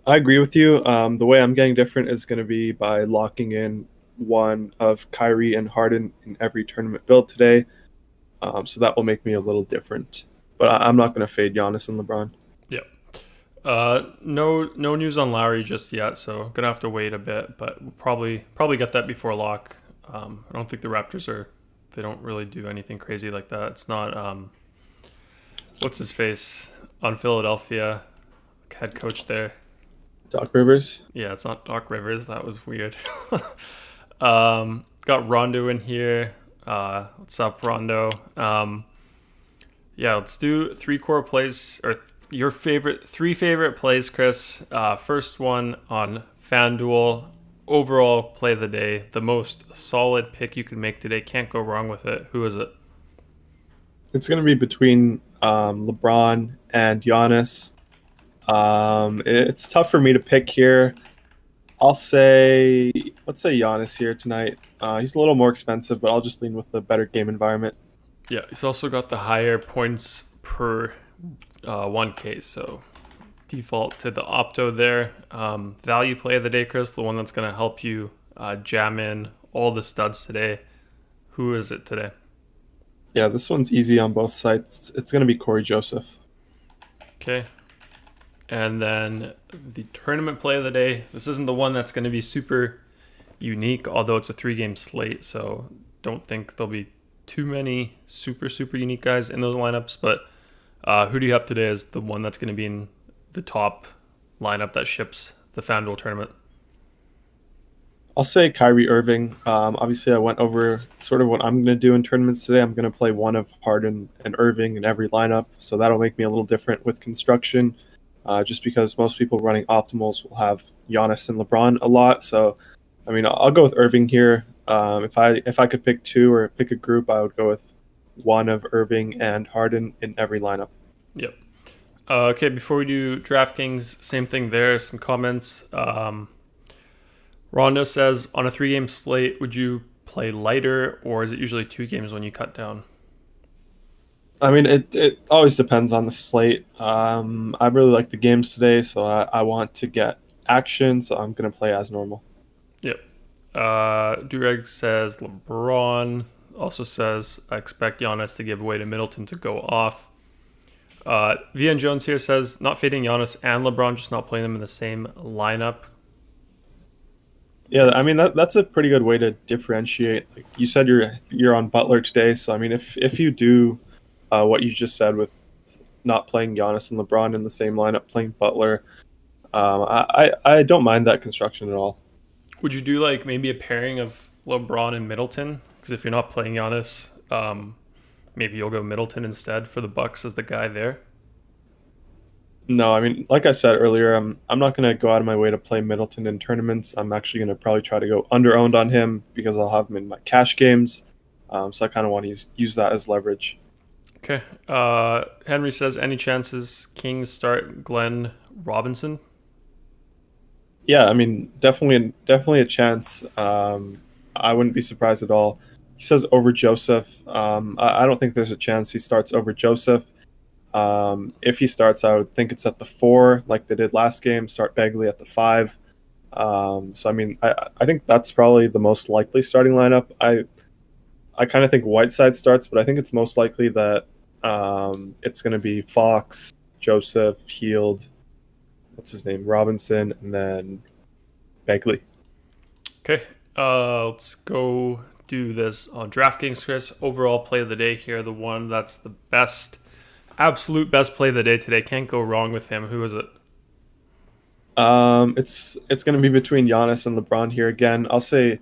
I agree with you. The way I'm getting different is going to be by locking in one of Kyrie and Harden in every tournament build today. So that will make me a little different. But I'm not going to fade Giannis and LeBron. Yeah. No news on Lowry just yet, so gonna have to wait a bit. But we'll probably get that before lock. I don't think the Raptors they don't really do anything crazy like that. It's not what's his face on Philadelphia, head coach there. Doc Rivers? Yeah, it's not Doc Rivers. That was weird. Got Rondo in here. What's up, Rondo? Yeah, let's do 3 core plays, or your 3 favorite plays, Chris. First one on FanDuel. Overall play of the day. The most solid pick you can make today. Can't go wrong with it. Who is it? It's going to be between LeBron and Giannis. It's tough for me to pick here. Let's say Giannis here tonight. He's a little more expensive, but I'll just lean with the better game environment. Yeah, he's also got the higher points per 1K, so default to the opto there. Value play of the day, Chris, the one that's going to help you jam in all the studs today. Who is it today? Yeah, this one's easy on both sides. It's going to be Corey Joseph. Okay. And then the tournament play of the day. This isn't the one that's going to be super unique, although it's a 3-game slate, so don't think there'll be too many super unique guys in those lineups. But who do you have today as the one that's going to be in the top lineup that ships the FanDuel tournament? I'll say Kyrie Irving. Obviously, I went over sort of what I'm going to do in tournaments today. I'm going to play one of Harden and Irving in every lineup, so that'll make me a little different with construction. Just because most people running optimals will have Giannis and LeBron a lot. So, I mean, I'll go with Irving here. If I could pick two or pick a group, I would go with one of Irving and Harden in every lineup. Yep. Okay, before we do DraftKings, same thing there. Some comments. Rondo says, on a 3-game slate, would you play lighter, or is it usually 2 games when you cut down? I mean, it always depends on the slate. I really like the games today, so I want to get action, so I'm going to play as normal. Yep. Dureg says LeBron. Also says, I expect Giannis to give away to Middleton to go off. VN Jones here says, not fading Giannis and LeBron, just not playing them in the same lineup. Yeah, I mean that's a pretty good way to differentiate. Like you said, you're on Butler today, so I mean if you do what you just said with not playing Giannis and LeBron in the same lineup, playing Butler, I don't mind that construction at all. Would you do like maybe a pairing of LeBron and Middleton? Because if you're not playing Giannis, maybe you'll go Middleton instead for the Bucks as the guy there. No, I mean, like I said earlier, I'm not going to go out of my way to play Middleton in tournaments. I'm actually going to probably try to go under-owned on him because I'll have him in my cash games. So I kind of want to use that as leverage. Okay. Henry says, any chances Kings start Glenn Robinson? Yeah, I mean, definitely a chance. I wouldn't be surprised at all. He says over Joseph. I don't think there's a chance he starts over Joseph. If he starts, I would think it's at the 4, like they did last game. Start Bagley at the 5. So I mean, I think that's probably the most likely starting lineup. I kind of think Whiteside starts, but I think it's most likely that it's going to be Fox, Joseph, Heald, what's his name, Robinson, and then Bagley. Okay. Let's go do this on DraftKings, Chris. Overall play of the day here, the one that's the best, absolute best play of the day today. Can't go wrong with him. Who is it? It's going to be between Giannis and LeBron here again. I'll say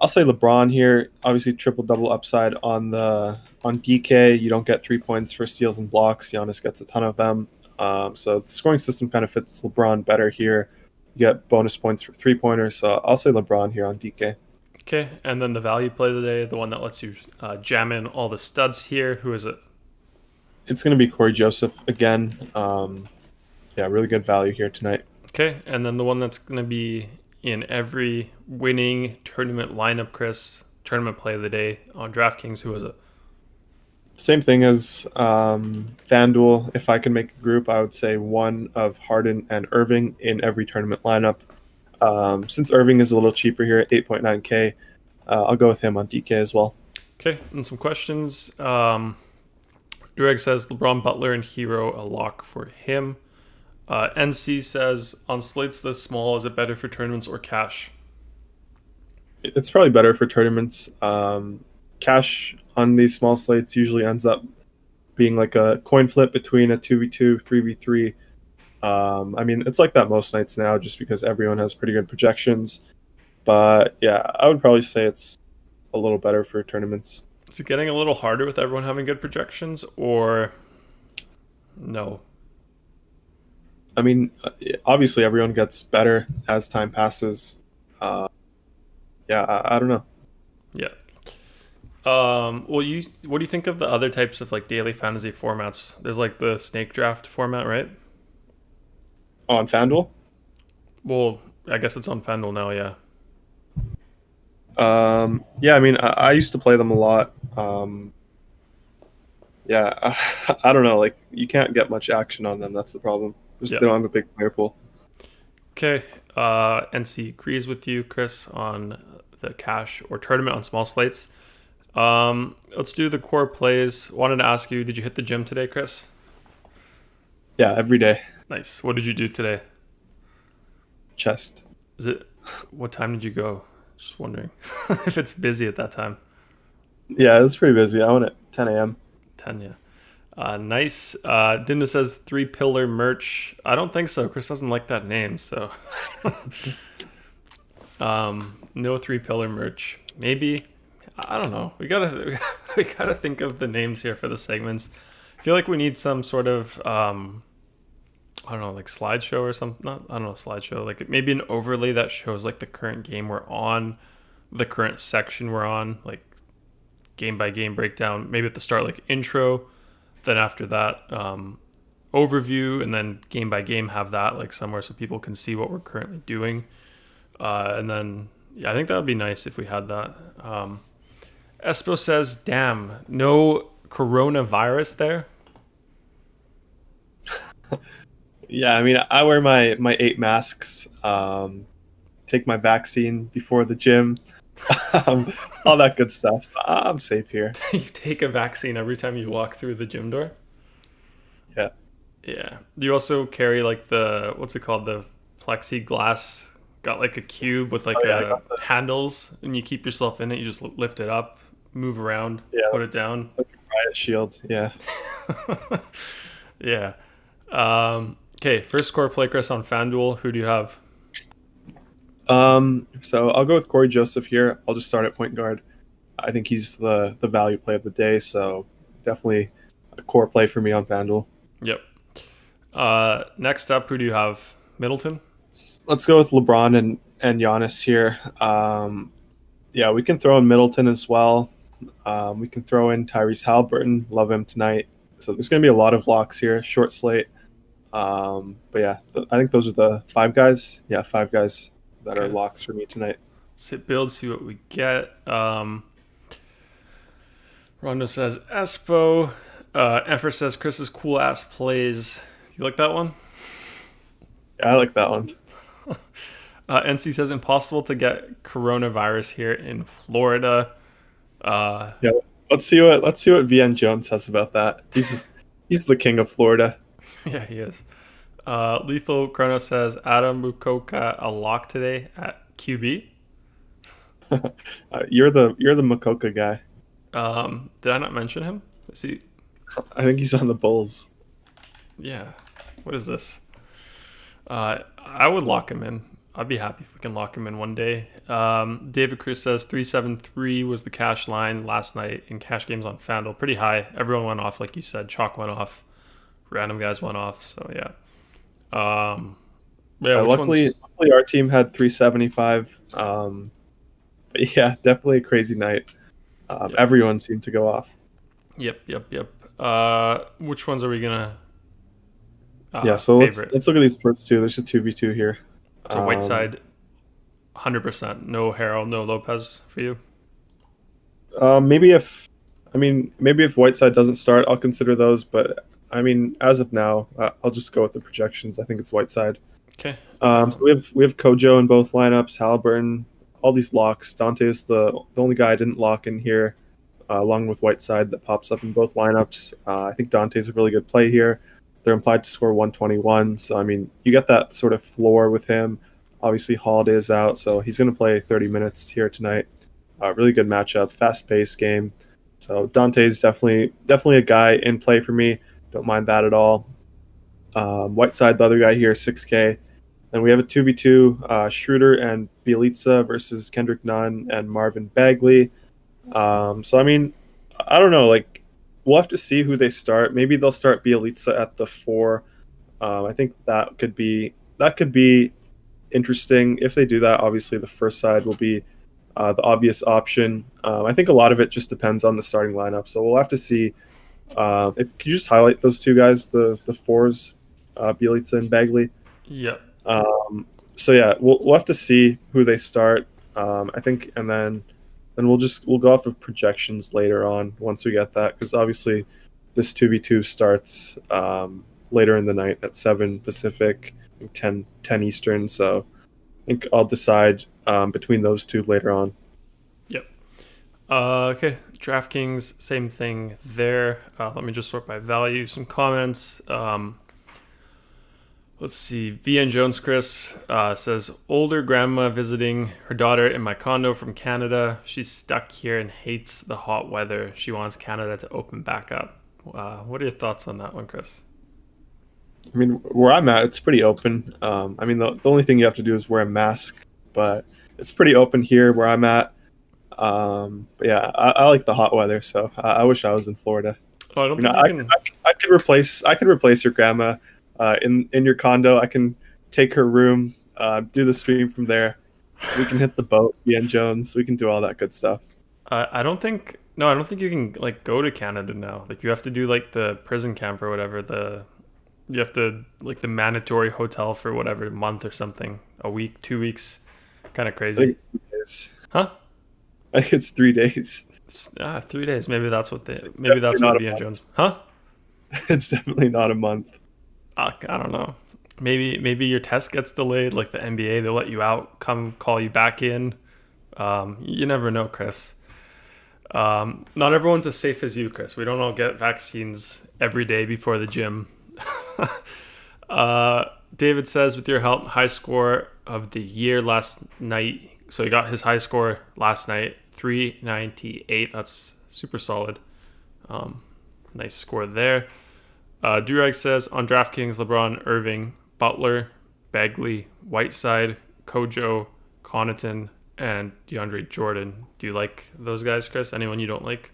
LeBron here. Obviously, triple double upside on DK. You don't get 3 points for steals and blocks. Giannis gets a ton of them. So the scoring system kind of fits LeBron better here. You get bonus points for 3-pointers. So I'll say LeBron here on DK. Okay, and then the value play of the day, the one that lets you jam in all the studs here. Who is it? It's going to be Corey Joseph again. Yeah, really good value here tonight. Okay, and then the one that's going to be in every winning tournament lineup, Chris, tournament play of the day on DraftKings. Who is it? Same thing as FanDuel. If I can make a group, I would say one of Harden and Irving in every tournament lineup. Since Irving is a little cheaper here at 8.9K, I'll go with him on DK as well. Okay, and some questions. Dureg says LeBron, Butler, and Hero a lock for him. NC says, on slates this small, is it better for tournaments or cash? It's probably better for tournaments. Cash on these small slates usually ends up being like a coin flip between a 2v2, 3v3. I mean, it's like that most nights now just because everyone has pretty good projections. But yeah, I would probably say it's a little better for tournaments. Is it getting a little harder with everyone having good projections, or no? I mean, obviously everyone gets better as time passes. Yeah, I don't know. Yeah. Well, what do you think of the other types of like daily fantasy formats? There's like the snake draft format, right? Oh, on FanDuel? Well, I guess it's on FanDuel now, yeah. Yeah, I mean, I used to play them a lot. Yeah, I don't know. Like, you can't get much action on them. That's the problem. They don't have a big player pool. Okay. NC agrees with you, Chris, on the cash or tournament on small slates. Let's do the core plays. Wanted to ask you, did you hit the gym today, Chris? Yeah, every day. Nice. What did you do today? Chest. What time did you go? Just wondering if it's busy at that time. Yeah, it was pretty busy. I went at 10 a.m. 10, yeah. Nice. Dinda says 3-pillar merch. I don't think so. Chris doesn't like that name, so. No three pillar merch. Maybe. I don't know. We gotta we gotta think of the names here for the segments. I feel like we need some sort of I don't know, like slideshow or something. Not I don't know, slideshow. Like maybe an overlay that shows like the current game we're on, the current section we're on, like game by game breakdown. Maybe at the start, like intro. Then after that, overview, and then game by game have that like somewhere so people can see what we're currently doing. And then yeah, I think that would be nice if we had that. Espo says, "Damn, no coronavirus there." Yeah, I mean, I wear my 8 masks. Take my vaccine before the gym. All that good stuff. I'm safe here. You take a vaccine every time you walk through the gym door. Yeah. Yeah. Do you also carry like the what's it called, the plexiglass? Got like a cube with like handles, and you keep yourself in it. You just lift it up, move around, Yeah. put it down. Like a riot shield. Yeah. Yeah. Okay, first score play, Chris, on FanDuel. Who do you have? So I'll go with Corey Joseph here. I'll just start at point guard. I think he's the value play of the day, so definitely a core play for me on FanDuel. Yep. Next up, who do you have? Middleton? Let's go with LeBron and Giannis here. Yeah, we can throw in Middleton as well. We can throw in Tyrese Halliburton. Love him tonight. So there's going to be a lot of locks here. Short slate. But yeah, I think those are the 5 guys. Yeah, 5 guys that are locks for me tonight. Sit build, see what we get. Rondo says Espo. Effer says Chris's cool ass plays. You like that one? Yeah, I like that one. NC says impossible to get coronavirus here in Florida. Yeah, let's see what VN Jones says about that. He's the king of Florida. Yeah, he is. Lethal Chrono says Adam Mukoka a lock today at QB. You're the Makoka guy. Did I not mention him? Is he? I think he's on the Bulls. Yeah. What is this? I would lock him in. I'd be happy if we can lock him in one day. David Cruz says 373 was the cash line last night in cash games on FanDuel. Pretty high. Everyone went off, like you said. Chalk went off. Random guys went off. So yeah. Luckily our team had 375. But yeah, definitely a crazy night. Yep. Everyone seemed to go off. Yep. Which ones are we gonna? So favorite? let's look at these first two. There's a 2v2 here. So Whiteside, 100%. No Harrell, no Lopez for you. Maybe if Whiteside doesn't start, I'll consider those. But I mean, as of now, I'll just go with the projections. I think it's Whiteside. Okay. So we have Kojo in both lineups, Halliburton, all these locks. Dante is the only guy I didn't lock in here, along with Whiteside that pops up in both lineups. I think Dante's a really good play here. They're implied to score 121. So, I mean, you get that sort of floor with him. Obviously, Holiday is out, so he's going to play 30 minutes here tonight. Really good matchup, fast-paced game. So Dante's definitely a guy in play for me. Don't mind that at all. Whiteside, the other guy here, 6K. Then we have a 2v2, Schroeder and Bielitsa versus Kendrick Nunn and Marvin Bagley. So, I mean, I don't know, like, we'll have to see who they start. Maybe they'll start Bielitsa at the 4. I think that could be interesting. If they do that, obviously the first side will be the obvious option. I think a lot of it just depends on the starting lineup. So we'll have to see. Can you just highlight those two guys, the 4s, Bielitsa and Bagley? Yep. So yeah, we'll have to see who they start. I think, and then we'll go off of projections later on once we get that, because obviously this 2v2 starts later in the night at 7 Pacific, 10 Eastern. So I think I'll decide between those two later on. Yep. Okay. DraftKings, same thing there. Let me just sort by value. Some comments. Let's see. VN Jones Chris says, older grandma visiting her daughter in my condo from Canada. She's stuck here and hates the hot weather. She wants Canada to open back up. What are your thoughts on that one, Chris? I mean, where I'm at, it's pretty open. I mean, the only thing you have to do is wear a mask. But it's pretty open here where I'm at. But yeah, I like the hot weather, so I wish I was in Florida. Oh, I don't You know, think you can. I could replace your grandma in your condo. I can take her room, do the stream from there. We can hit the boat, Ian Jones. We can do all that good stuff. I don't think. No, I don't think you can like go to Canada now. Like you have to do like the prison camp or whatever. You have to like the mandatory hotel for whatever month or something. A week, 2 weeks. Kind of I crazy. think it's 3 days. Huh? I think it's 3 days. 3 days. Maybe that's what they. It's Maybe definitely that's not what a Vian month. Jones. Huh? It's definitely not a month. I don't know. Maybe your test gets delayed. Like the NBA, they'll let you out, come call you back in. You never know, Chris. Not everyone's as safe as you, Chris. We don't all get vaccines every day before the gym. David says, with your help, high score of the year last night. So he got his high score last night, 398. That's super solid. Nice score there. Durag says, on DraftKings, LeBron, Irving, Butler, Bagley, Whiteside, Kojo, Connaughton, and DeAndre Jordan. Do you like those guys, Chris? Anyone you don't like?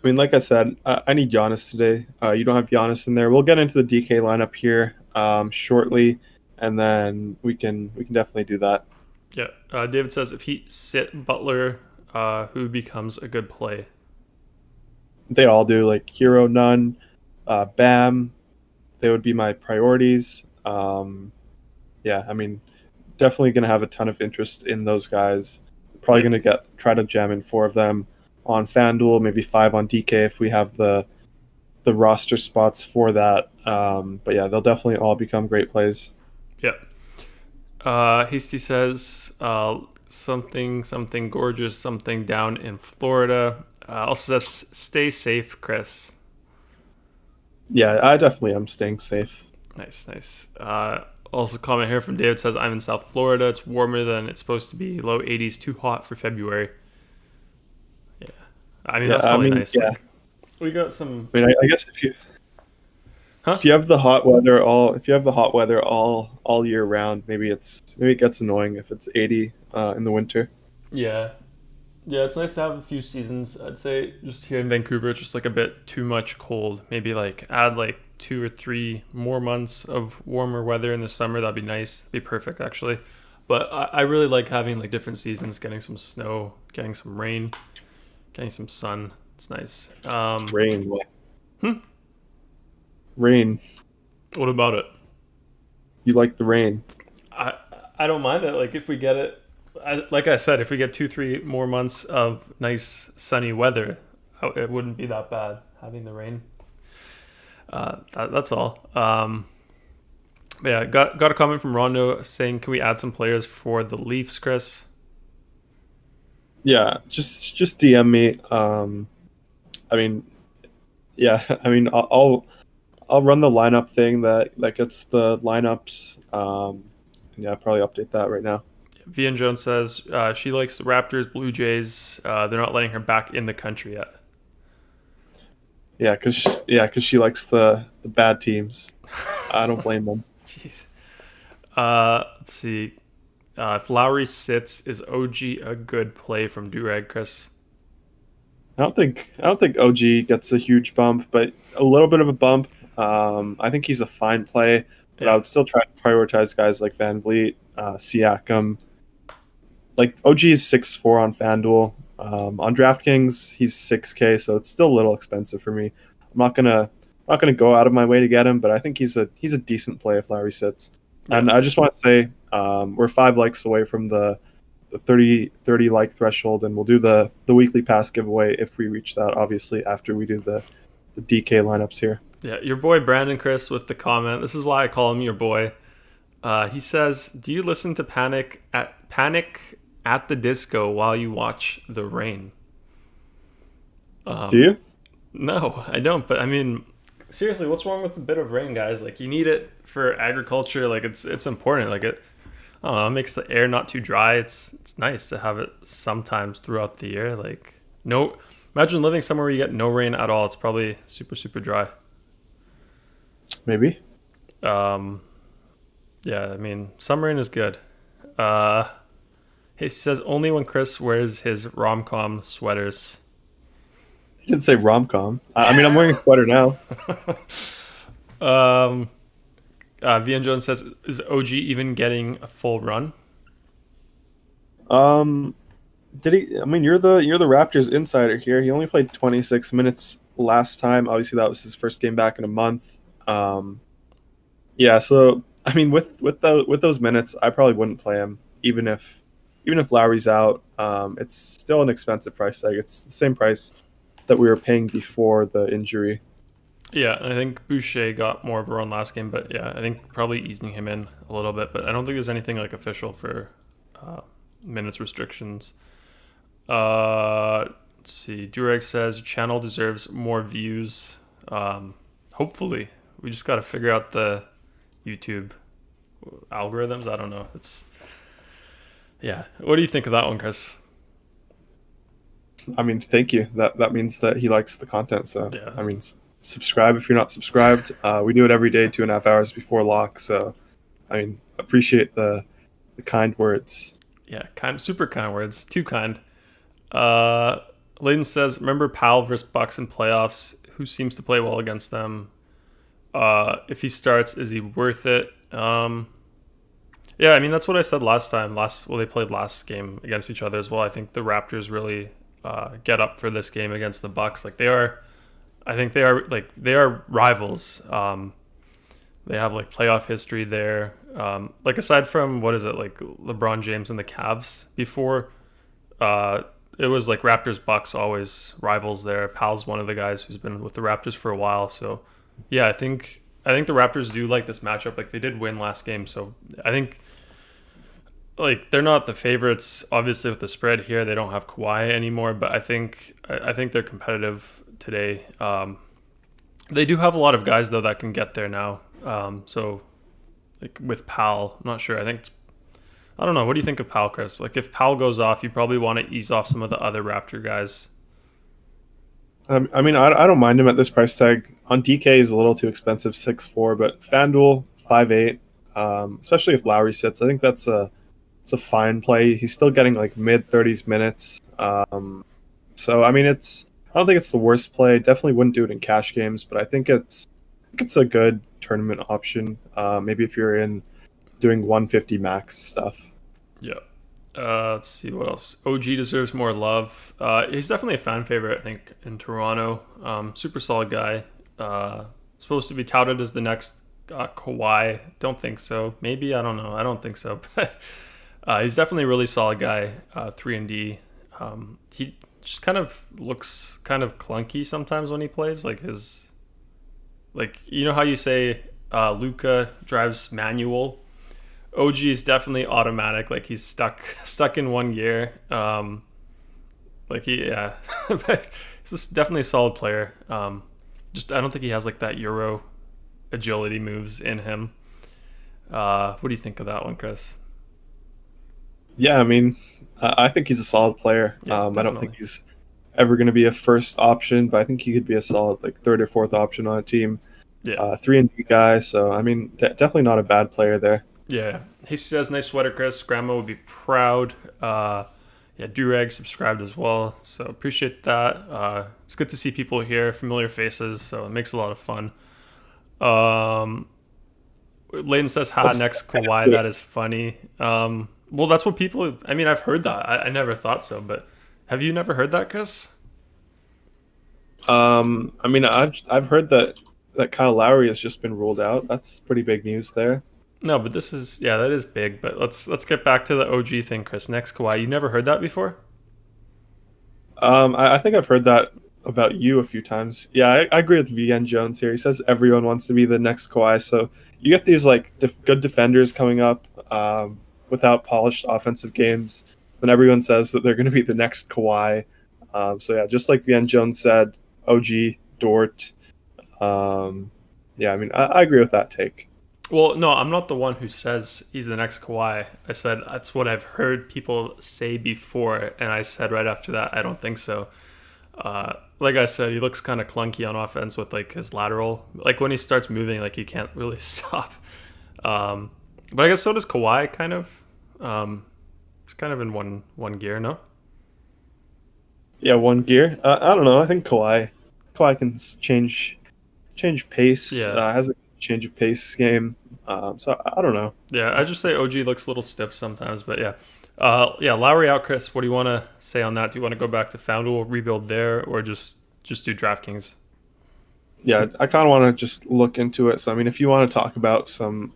I mean, like I said, I need Giannis today. You don't have Giannis in there. We'll get into the DK lineup here shortly, and then we can definitely do that. Yeah. David says, if he sit Butler, who becomes a good play? They all do, like Hero, Nunn, Bam. They would be my priorities. Yeah, I mean, definitely going to have a ton of interest in those guys. Probably going to try to jam in 4 of them on FanDuel, maybe 5 on DK if we have the roster spots for that. But yeah, they'll definitely all become great plays. Yep. Hasty says something gorgeous, something down in Florida. Also says stay safe, Chris. Yeah, I definitely am staying safe. Nice. Also, comment here from David says, I'm in South Florida. It's warmer than it's supposed to be. Low 80s, too hot for February. Yeah. I mean, that's probably nice. Yeah. Like, we got some. I mean, I guess if you have the hot weather all year round, maybe it gets annoying if it's 80 in the winter. Yeah. Yeah, it's nice to have a few seasons. I'd say just here in Vancouver, it's just like a bit too much cold. Maybe like add like 2 or 3 more months of warmer weather in the summer. That'd be nice. That'd be perfect, actually. But I really like having like different seasons, getting some snow, getting some rain, getting some sun. It's nice. Rain. Rain. What about it? You like the rain? I don't mind it. Like if we get it, like I said, if we get 2-3 more months of nice sunny weather, it wouldn't be that bad having the rain. That's all. But yeah, got a comment from Rondo saying, "Can we add some players for the Leafs, Chris?" Yeah, just DM me. I mean, yeah, I mean, I'll run the lineup thing that gets the lineups. Yeah, I'll probably update that right now. Vian Jones says she likes the Raptors, Blue Jays. They're not letting her back in the country yet. Yeah, cause she likes the bad teams. I don't blame them. Jeez. Let's see. If Lowry sits, is OG a good play from Durag, Chris? I don't think OG gets a huge bump, but a little bit of a bump. I think he's a fine play, but I would still try to prioritize guys like Van Vliet, Siakam. Like OG is 6'4" on FanDuel. On DraftKings, he's 6K, so it's still a little expensive for me. I'm not gonna go out of my way to get him, but I think he's a decent play if Lowry sits. Yeah. And I just want to say we're 5 likes away from the 30 like threshold, and we'll do the weekly pass giveaway if we reach that, obviously after we do the DK lineups here. Yeah, your boy Brandon Chris with the comment. This is why I call him your boy. He says, "Do you listen to Panic at the Disco while you watch the rain?" Do you? No, I don't. But I mean, seriously, what's wrong with a bit of rain, guys? Like, you need it for agriculture. Like, it's important. Like, it it makes the air not too dry. It's nice to have it sometimes throughout the year. Like, no, imagine living somewhere where you get no rain at all. It's probably super, super dry. Maybe. Yeah, I mean, some rain is good. He says only when Chris wears his rom-com sweaters. You didn't say rom com. I mean, I'm wearing a sweater now. um, VN Jones says, is OG even getting a full run? Um, did he? I mean, you're the Raptors insider here. He only played 26 minutes last time. Obviously, that was his first game back in a month. Yeah. So I mean, with those minutes, I probably wouldn't play him, even if Lowry's out. It's still an expensive price tag. It's the same price that we were paying before the injury. Yeah, and I think Boucher got more of a run last game, but yeah, I think probably easing him in a little bit. But I don't think there's anything like official for uh, minutes restrictions. Let's see. Durag says channel deserves more views. Hopefully, we just got to figure out the YouTube algorithms. I don't know. It's yeah. What do you think of that one, Chris? I mean, thank you. That means that he likes the content. So Yeah. I mean, subscribe if you're not subscribed. We do it every day, 2.5 hours before lock. So I mean, appreciate the kind words. Yeah, super kind words. Too kind. Layden says, remember Powell versus Bucks in playoffs? Who seems to play well against them? If he starts, is he worth it? Yeah, I mean that's what I said last time. They played last game against each other as well. I think the Raptors really get up for this game against the Bucks. Like they are, I think they are rivals. They have like playoff history there. Like aside from what is it like LeBron James and the Cavs before, it was like Raptors Bucks always rivals there. Powell's one of the guys who's been with the Raptors for a while. So yeah, I think the Raptors do like this matchup. Like they did win last game, so I think like they're not the favorites. Obviously with the spread here, they don't have Kawhi anymore, but I think they're competitive today. They do have a lot of guys though that can get there now. So like with Powell, I'm not sure. I don't know. What do you think of Powell, Chris? Like if Powell goes off, you probably want to ease off some of the other Raptor guys. I mean, I don't mind him at this price tag. On DK, he's a little too expensive, 6'4", but FanDuel 5'8", especially if Lowry sits. I think it's a fine play. He's still getting like mid-30s minutes. So I mean, I don't think it's the worst play. Definitely wouldn't do it in cash games, but I think it's a good tournament option. Maybe if you're in doing 150 max stuff. Yeah. Let's see what else. OG deserves more love. He's definitely a fan favorite, I think, in Toronto. Super solid guy. Supposed to be touted as the next Kawhi. Don't think so. Maybe, I don't know. I don't think so. But he's definitely a really solid guy. 3-and-D. He just kind of looks kind of clunky sometimes when he plays. Like you know how you say Luka drives manual. OG is definitely automatic. Like he's stuck in one gear. Yeah, he's just definitely a solid player. Just I don't think he has like that Euro agility moves in him. What do you think of that one, Chris? Yeah, I mean, I think he's a solid player. Yeah, I don't think he's ever going to be a first option, but I think he could be a solid like third or fourth option on a team. Yeah. 3-and-D guy, so I mean, definitely not a bad player there. Yeah. He says, nice sweater, Chris. Grandma would be proud. Yeah, Durag subscribed as well. So appreciate that. It's good to see people here, familiar faces. So it makes a lot of fun. Layden says, next Kawhi. That is funny. Well, that's what people, I mean, I've heard that. I never thought so, but have you never heard that, Chris? I mean, I've heard that Kyle Lowry has just been ruled out. That's pretty big news there. No, but that is big. But let's get back to the OG thing, Chris. Next Kawhi. You never heard that before? I think I've heard that about you a few times. Yeah, I agree with VN Jones here. He says everyone wants to be the next Kawhi. So you get these like good defenders coming up without polished offensive games. Then everyone says that they're going to be the next Kawhi. So yeah, just like VN Jones said, OG, Dort. Yeah, I mean, I agree with that take. Well, no, I'm not the one who says he's the next Kawhi. I said that's what I've heard people say before, and I said right after that, I don't think so. Like I said, he looks kind of clunky on offense with like his lateral. Like when he starts moving, like he can't really stop. But I guess so does Kawhi, kind of. It's kind of in one gear, no? Yeah, one gear. I don't know. I think Kawhi can change pace. Yeah. Has a change of pace game. So I don't know. Yeah, I just say OG looks a little stiff sometimes, but yeah. Yeah, Lowry out, Chris. What do you want to say on that? Do you want to go back to FanDuel, rebuild there, or just do DraftKings? Yeah, I kind of want to just look into it. So I mean, if you want to talk about some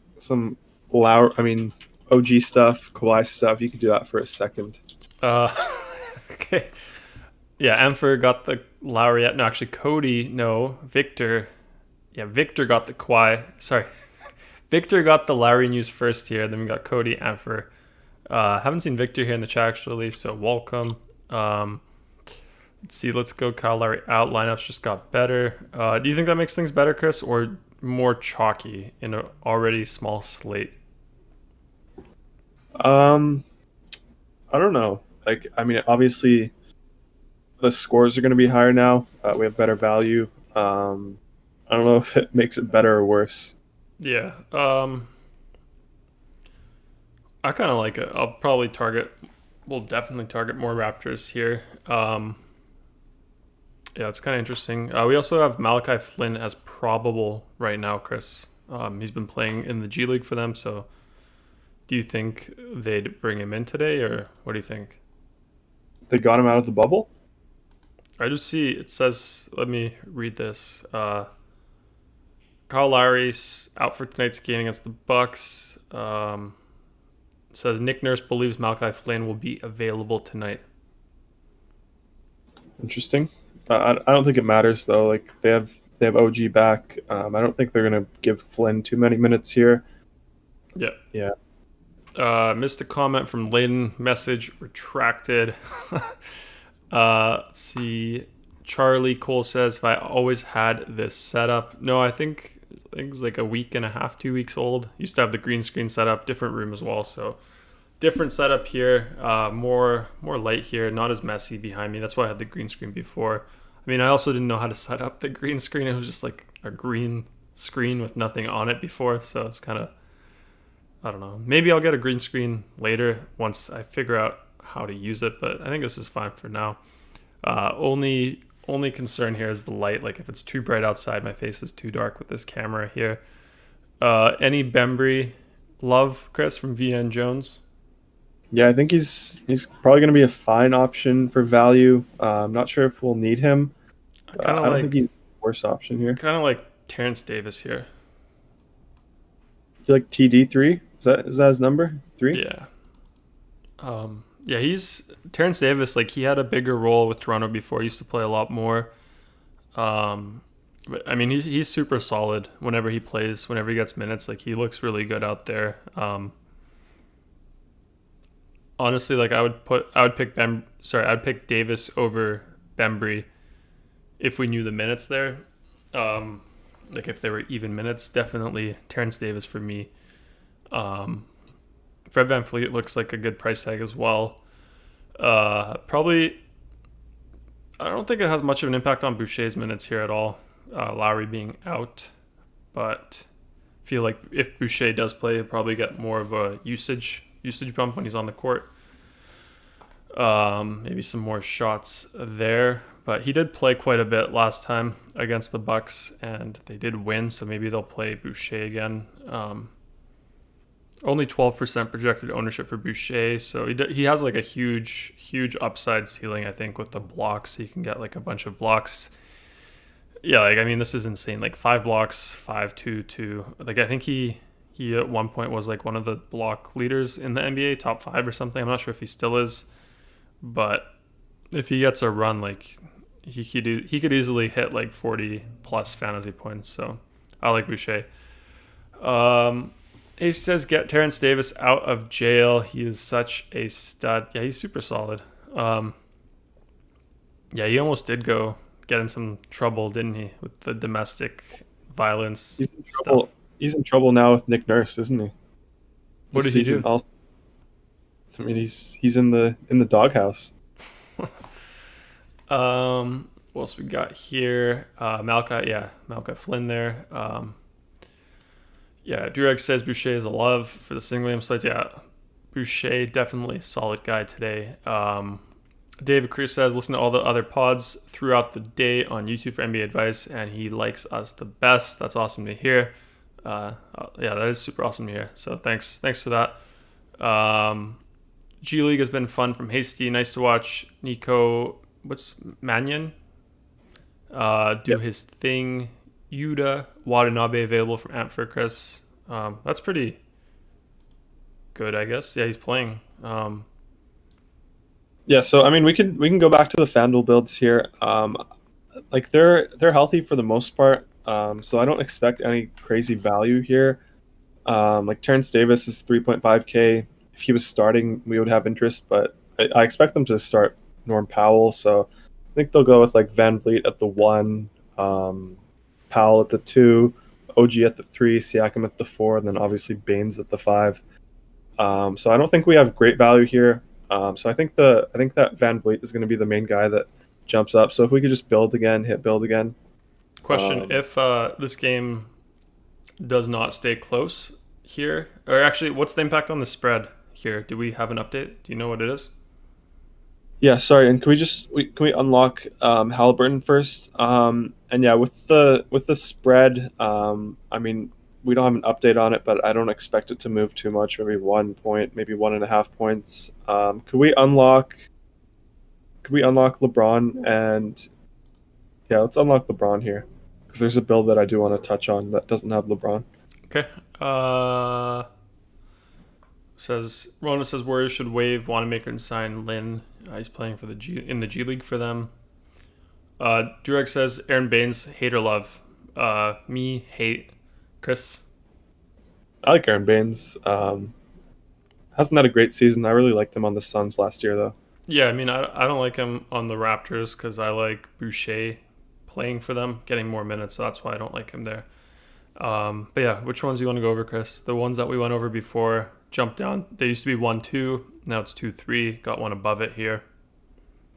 OG stuff, Kawhi stuff, you can do that for a second. Uh, okay. Yeah, Ampher got the Lowry. No, actually, Cody. No, Victor. Yeah, Victor got the Kawhi. Sorry, Victor got the Lowry news first here. Then we got Cody, Ampher. Haven't seen Victor here in the chat actually, so welcome. Let's see. Let's go. Kyle Lowry out. Lineups just got better. Do you think that makes things better, Chris, or more chalky in an already small slate? I don't know. Like, I mean, obviously, the scores are going to be higher now. We have better value. I don't know if it makes it better or worse. Yeah. I kind of like it. We'll definitely target more Raptors here. Yeah, it's kind of interesting. We also have Malachi Flynn as probable right now, Chris. He's been playing in the G League for them, so do you think they'd bring him in today, or what do you think? They got him out of the bubble? I just see it says, let me read this. Kyle Lowry's out for tonight's game against the Bucks. It says Nick Nurse believes Malachi Flynn will be available tonight. Interesting. I don't think it matters though. Like they have OG back. I don't think they're gonna give Flynn too many minutes here. Yeah. Yeah. Missed a comment from Layden. Message retracted. Let's see. Charlie Cole says, if I always had this setup. No, I think it's like a week and a half, 2 weeks old. Used to have the green screen setup, different room as well. So different setup here. More light here, not as messy behind me. That's why I had the green screen before. I mean, I also didn't know how to set up the green screen. It was just like a green screen with nothing on it before. So it's kind of, I don't know. Maybe I'll get a green screen later once I figure out how to use it. But I think this is fine for now. Only concern here is the light. Like if it's too bright outside, my face is too dark with this camera here. Any Bembry love, Chris, from VN Jones? Yeah, I think he's probably going to be a fine option for value. I'm not sure if we'll need him. I don't think he's the worst option here. Kind of like Terrence Davis here. You like TD3? Is that his number? 3? Yeah. Yeah, he's Terrence Davis. Like he had a bigger role with Toronto before. He used to play a lot more. But I mean, he's super solid whenever he plays. Whenever he gets minutes, like he looks really good out there. Honestly, like I would pick Davis over Bembry if we knew the minutes there. Like if there were even minutes, definitely Terrence Davis for me. Fred VanVleet looks like a good price tag as well. Probably, I don't think it has much of an impact on Boucher's minutes here at all. Lowry being out, but I feel like if Boucher does play, he'll probably get more of a usage bump when he's on the court. Maybe some more shots there, but he did play quite a bit last time against the Bucks, and they did win. So maybe they'll play Boucher again. Only 12% projected ownership for Boucher, so he has like a huge upside ceiling. I think with the blocks, he can get like a bunch of blocks. Yeah, like I mean, this is insane. Like 5 blocks, 5, 2, 2. Like I think he at one point was like one of the block leaders in the NBA, top 5 or something. I'm not sure if he still is, but if he gets a run, like he could easily hit like 40 plus fantasy points. So I like Boucher. He says get Terrence Davis out of jail. He is such a stud. Yeah, he's super solid. Yeah, he almost did get in some trouble, didn't he, with the domestic violence stuff. He's in trouble now with Nick Nurse, isn't he? What did he do? Also, I mean, he's in the doghouse. What else we got here? Malachi Flynn there. Yeah, Durag says Boucher is a love for the single game sites. Yeah, Boucher, definitely a solid guy today. David Cruz says, listen to all the other pods throughout the day on YouTube for NBA advice, and he likes us the best. That's awesome to hear. Yeah, that is super awesome to hear. So thanks for that. G League has been fun from Hasty. Nice to watch Nico, what's Mannion, do his thing. Yuta Watanabe available from Amp for Chris. That's pretty good, I guess. Yeah, he's playing. Yeah, so I mean, we can go back to the FanDuel builds here. Like they're healthy for the most part. So I don't expect any crazy value here. Like Terrence Davis is 3.5K. If he was starting, we would have interest, but I expect them to start Norm Powell. So I think they'll go with like Van Vliet at the 1, Powell at the 2, OG at the 3, Siakam at the 4, and then obviously Baines at the 5. So I don't think we have great value here. So I think that Van Vliet is going to be the main guy that jumps up. So if we could just hit build again. Question: if this game does not stay close here, or actually, what's the impact on the spread here? Do we have an update? Do you know what it is? Yeah, sorry. And can we unlock Halliburton first? And yeah, with the spread, I mean, we don't have an update on it, but I don't expect it to move too much. Maybe 1 point, maybe 1.5 points. Could we unlock LeBron? And yeah, let's unlock LeBron here because there's a build that I do want to touch on that doesn't have LeBron. Okay. Rona says Warriors should waive Wanamaker and sign Lynn. He's playing for the G League for them. Durek says Aaron Baines, hate or love. Me, hate. Chris? I like Aaron Baines. Hasn't had a great season. I really liked him on the Suns last year, though. Yeah, I mean, I don't like him on the Raptors because I like Boucher playing for them, getting more minutes, so that's why I don't like him there. But yeah, which ones do you want to go over, Chris? The ones that we went over before, jump down. They used to be 1-2, now it's 2-3. Got one above it here.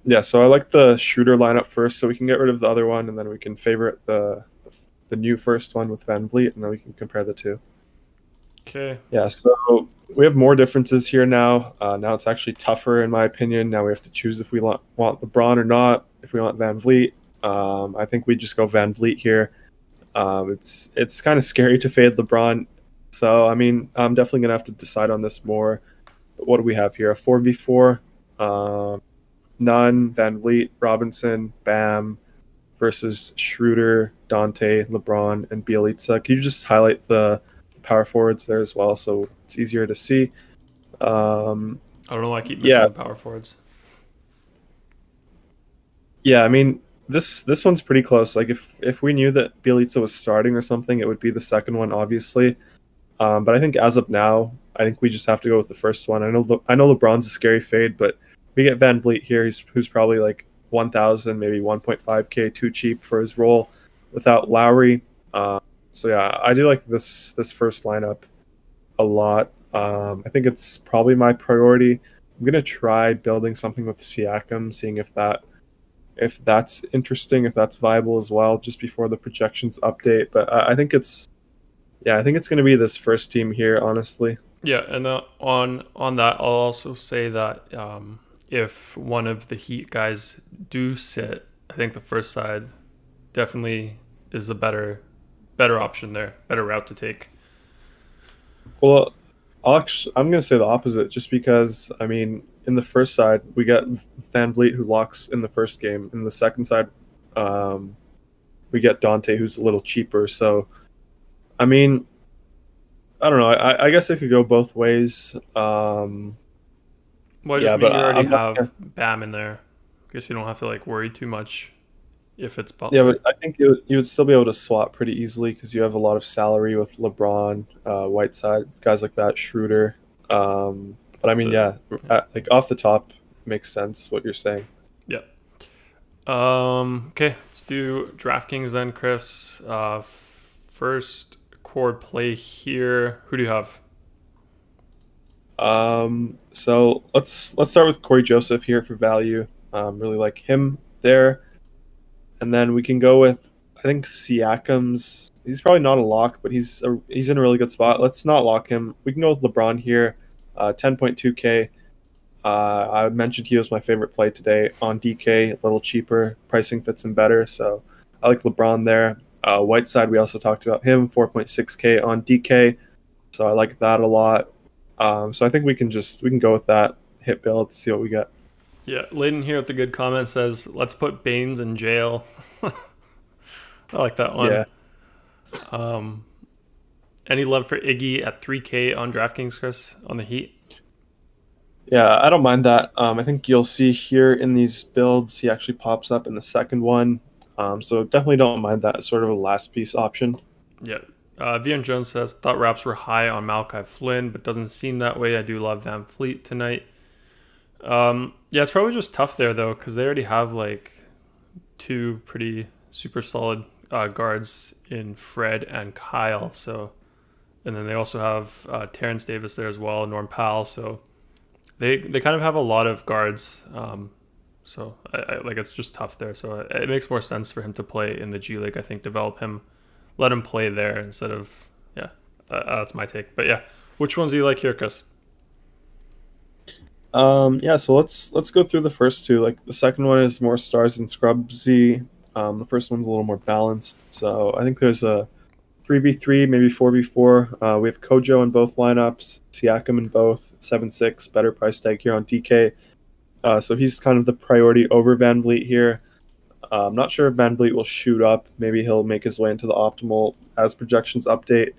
Yeah, so I like the Schroeder lineup first, so we can get rid of the other one, and then we can favorite the new first one with Van Vliet, and then we can compare the two. Okay. Yeah, so we have more differences here now. Now it's actually tougher, in my opinion. Now we have to choose if we want LeBron or not, if we want Van Vliet. I think we just go Van Vliet here. It's kind of scary to fade LeBron. So, I mean, I'm definitely going to have to decide on this more. But what do we have here? A 4v4. Nunn, Van Vliet, Robinson, Bam versus Schroeder, Dante, LeBron, and Bielitsa. Can you just highlight the power forwards there as well so it's easier to see? I don't know why I keep missing the power forwards. Yeah, I mean, this one's pretty close. Like, if we knew that Bielitsa was starting or something, it would be the second one, obviously. But I think as of now, I think we just have to go with the first one. I know LeBron's a scary fade, but we get Van Vliet here, who's probably like 1,000, maybe 1.5K too cheap for his role without Lowry. So yeah, I do like this first lineup a lot. I think it's probably my priority. I'm gonna try building something with Siakam, seeing if that's interesting, if that's viable as well, just before the projections update. But I think it's gonna be this first team here, honestly. Yeah, and on that, I'll also say that if one of the Heat guys do sit, I think the first side definitely is a better option there, better route to take. Well, I'm going to say the opposite, just because, I mean, in the first side, we get Van Vliet, who locks in the first game. In the second side, we get Dante, who's a little cheaper. So, I mean, I don't know. I guess it could go both ways. Well, you already have Bam in there. I guess you don't have to like worry too much if it's Butler. Yeah, but I think you would still be able to swap pretty easily because you have a lot of salary with LeBron, Whiteside, guys like that, Schroeder. But I mean, like off the top, makes sense what you're saying. Yeah. Okay, let's do DraftKings then, Chris. First chord play here. Who do you have? So let's start with Corey Joseph here for value. Really like him there. And then we can go with, I think Siakam's. He's probably not a lock, but he's in a really good spot. Let's not lock him. We can go with LeBron here. 10.2K. I mentioned he was my favorite play today on DK, a little cheaper. Pricing fits him better, so I like LeBron there. Whiteside, we also talked about him, 4.6K on DK, so I like that a lot. So I think we can go with that, hit build, see what we get. Yeah, Layden here with the good comment says, let's put Baines in jail. I like that one. Yeah. Um, any love for Iggy at 3K on DraftKings, Chris, on the Heat? Yeah, I don't mind that. I think you'll see here in these builds, he actually pops up in the second one. So definitely don't mind that as sort of a last piece option. Yeah. Vian Jones says, thought Raps were high on Malachi Flynn, but doesn't seem that way. I do love Van Fleet tonight. Yeah, it's probably just tough there, though, because they already have like two pretty super solid guards in Fred and Kyle. So, and then they also have Terrence Davis there as well, Norm Powell. So they kind of have a lot of guards. So like it's just tough there. So it makes more sense for him to play in the G League. I think develop him, let him play there instead of that's my take. But yeah, which ones do you like here, Chris? Yeah, so let's go through the first two. Like the second one is more stars and scrubsy. The first one's a little more balanced. So I think there's a 3v3, maybe 4v4. We have Kojo in both lineups, Siakam in both, 7-6, better price tag here on DK. So he's kind of the priority over Van Vliet here. I'm not sure if Van Vliet will shoot up. Maybe he'll make his way into the optimal as projections update.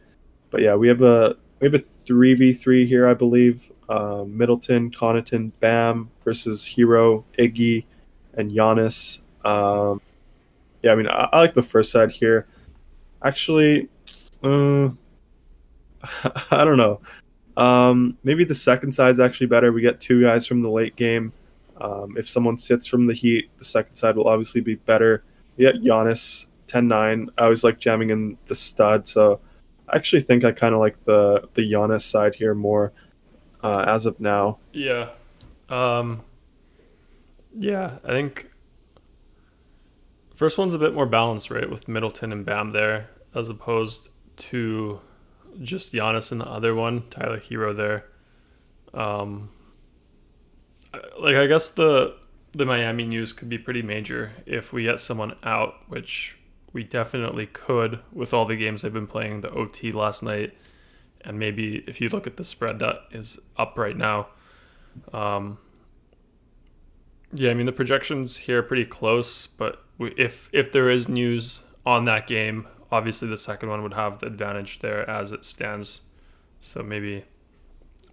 But yeah, we have a 3v3 here, I believe. Middleton, Connaughton, Bam versus Hero, Iggy, and Giannis. Yeah, I mean, I like the first side here. Actually, I don't know. Maybe the second side's actually better. We get two guys from the late game. If someone sits from the Heat, the second side will obviously be better. We got Giannis, 10-9. I always like jamming in the stud, so I actually think I kind of like the Giannis side here more as of now. Yeah. Yeah, I think first one's a bit more balanced, right, with Middleton and Bam there, as opposed to just Giannis in the other one, Tyler Hero there. Um, like I guess the Miami news could be pretty major if we get someone out, which we definitely could with all the games they've been playing, the OT last night, and maybe if you look at the spread that is up right now. Yeah, I mean the projections here are pretty close, but if there is news on that game, obviously the second one would have the advantage there as it stands. So maybe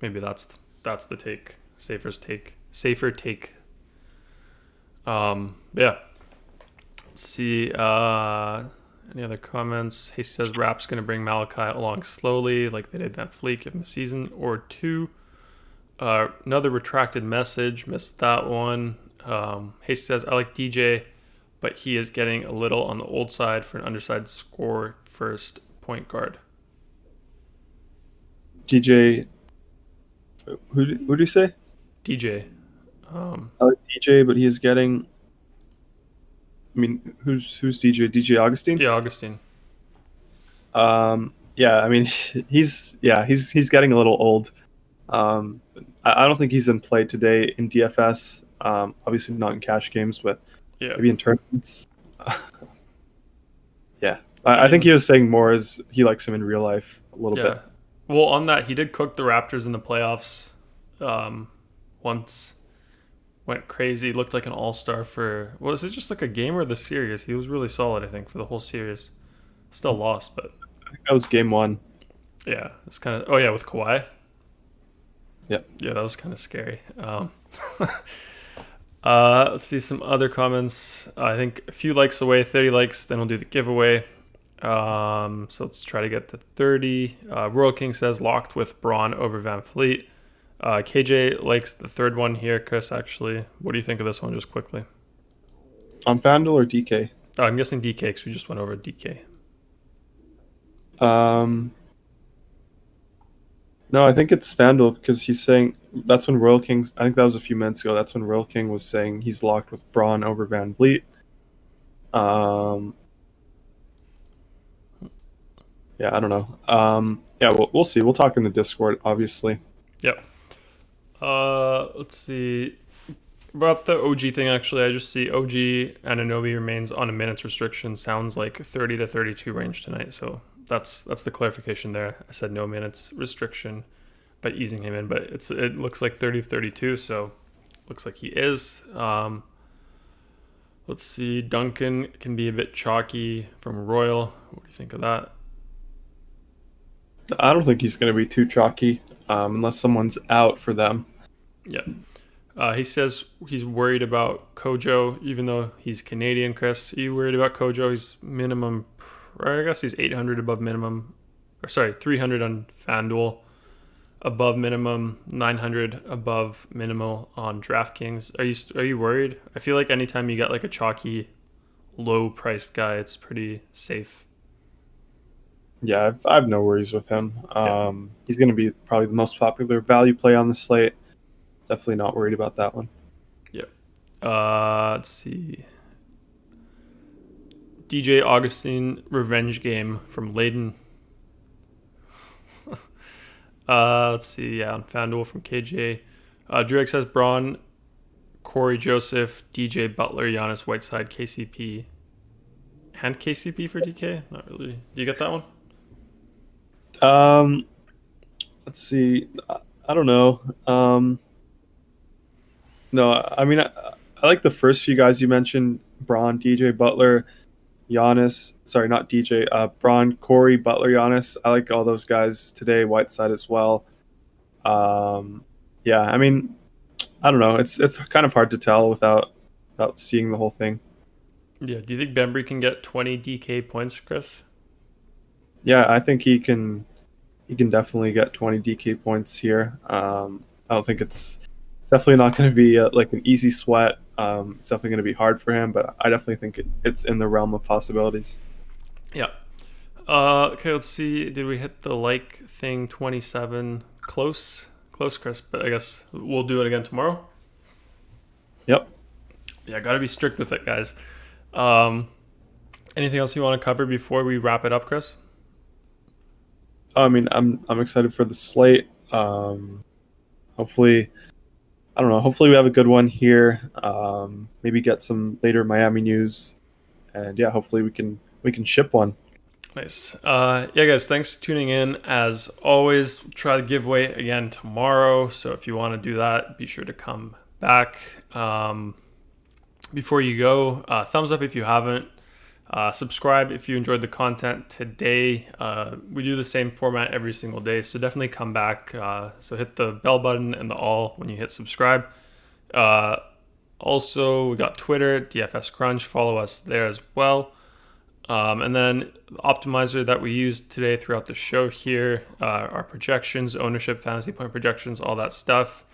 that's the take, safer take. Yeah. Let's see. Any other comments? He says Rap's gonna bring Malachi along slowly, like they did Van Fleet, give him a season or two. Another retracted message, missed that one. Hasty says, I like DJ, but he is getting a little on the old side for an underside score first point guard. DJ, who do you say? DJ. I like DJ, but he's getting. I mean, who's DJ? DJ Augustine? Yeah, Augustine. Yeah, I mean, he's getting a little old. I don't think he's in play today in DFS. Obviously not in cash games, but Yeah. maybe in tournaments. Yeah, I think he was saying more as he likes him in real life a little bit. Well, on that, he did cook the Raptors in the playoffs once. Went crazy, looked like an all-star for, was it just like a game or the series? He was really solid, I think, for the whole series. Still lost, but I think that was game one. yeah, it's kind of, oh yeah, with Kawhi. Yeah. Yeah, that was kind of scary. Let's see some other comments. I think a few likes away, 30 likes, then we'll do the giveaway. So let's try to get to 30. Royal King says locked with Braun over Van Fleet. KJ likes the third one here, Chris, actually. What do you think of this one, just quickly? On FanDuel or DK? I'm guessing DK, because we just went over DK. No, I think it's FanDuel because he's saying that's when Royal King. I think that was a few minutes ago. That's when Royal King was saying he's locked with Braun over Van Vliet. Yeah, I don't know. Yeah, we'll see. We'll talk in the Discord, obviously. Yep. Let's see. About the OG thing, actually, I just see OG Anunoby remains on a minutes restriction. Sounds like 30 to 32 range tonight. So that's the clarification there. I said no minutes restriction by easing him in, but it looks like 30 to 32. So looks like he is. Let's see. Duncan can be a bit chalky from Royal. What do you think of that? I don't think he's going to be too chalky unless someone's out for them. Yeah. He says he's worried about Kojo, even though he's Canadian. Chris, are you worried about Kojo? He's minimum, or I guess he's 800 above minimum, or sorry, 300 on FanDuel, above minimum, 900 above minimal on DraftKings. Are you worried? I feel like anytime you get like a chalky, low-priced guy, it's pretty safe. Yeah, I have no worries with him. Yeah. He's going to be probably the most popular value play on the slate. Definitely not worried about that one. Yep. Let's see. DJ Augustine revenge game from Layden. Let's see. Yeah, on FanDuel from KJ. Drake says Braun, Corey Joseph, DJ Butler, Giannis Whiteside, KCP, and KCP for DK. Not really. Do you get that one? Let's see. I don't know. No, I mean, I like the first few guys you mentioned: Braun, DJ Butler, Giannis. Sorry, not DJ. Braun, Corey, Butler, Giannis. I like all those guys today. Whiteside as well. Yeah, I mean, I don't know. It's kind of hard to tell without seeing the whole thing. Yeah. Do you think Bembry can get 20 DK points, Chris? Yeah, I think he can definitely get 20 DK points here. I don't think it's definitely not going to be like an easy sweat. It's definitely going to be hard for him, but I definitely think it's in the realm of possibilities. Yeah. Okay, let's see. Did we hit the like thing 27? Close, Chris, but I guess we'll do it again tomorrow. Yep. Yeah, got to be strict with it, guys. Anything else you want to cover before we wrap it up, Chris? I mean, I'm excited for the slate. Hopefully, I don't know. Hopefully, we have a good one here. Maybe get some later Miami news, and yeah, hopefully we can ship one. Nice. Yeah, guys, thanks for tuning in. As always, try the giveaway again tomorrow. So if you want to do that, be sure to come back. Before you go, thumbs up if you haven't. Subscribe if you enjoyed the content today. We do the same format every single day, so definitely come back. So hit the bell button and the all when you hit subscribe. Also, we got Twitter, DFS Crunch. Follow us there as well. And then the optimizer that we used today throughout the show here, our projections, ownership, fantasy point projections, all that stuff.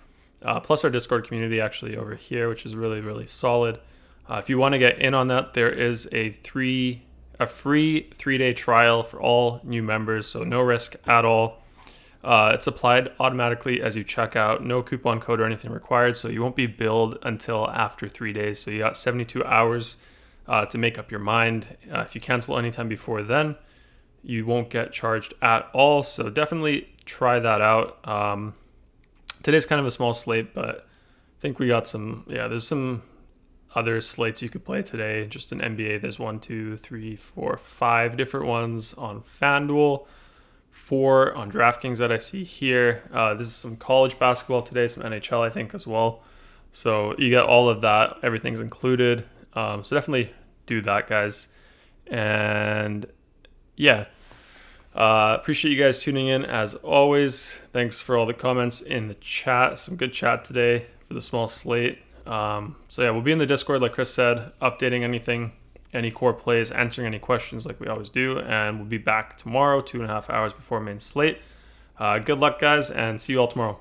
Plus our Discord community actually over here, which is really, really solid. If you want to get in on that, there is a free 3-day trial for all new members, so no risk at all. It's applied automatically as you check out. No coupon code or anything required, so you won't be billed until after 3 days. So you got 72 hours to make up your mind. If you cancel anytime before then, you won't get charged at all. So definitely try that out. Today's kind of a small slate, but I think we got there's some other slates you could play today. Just in NBA, there's 1, 2, 3, 4, 5 different ones on FanDuel, 4 on DraftKings that I see here. This is some college basketball today, some NHL I think as well. So you get all of that. Everything's included. So definitely do that, guys. And yeah, appreciate you guys tuning in as always. Thanks for all the comments in the chat. Some good chat today for the small slate. So yeah, we'll be in the Discord, like Chris said, updating anything, any core plays, answering any questions like we always do, and we'll be back tomorrow, 2.5 hours before main slate. Good luck, guys, and see you all tomorrow.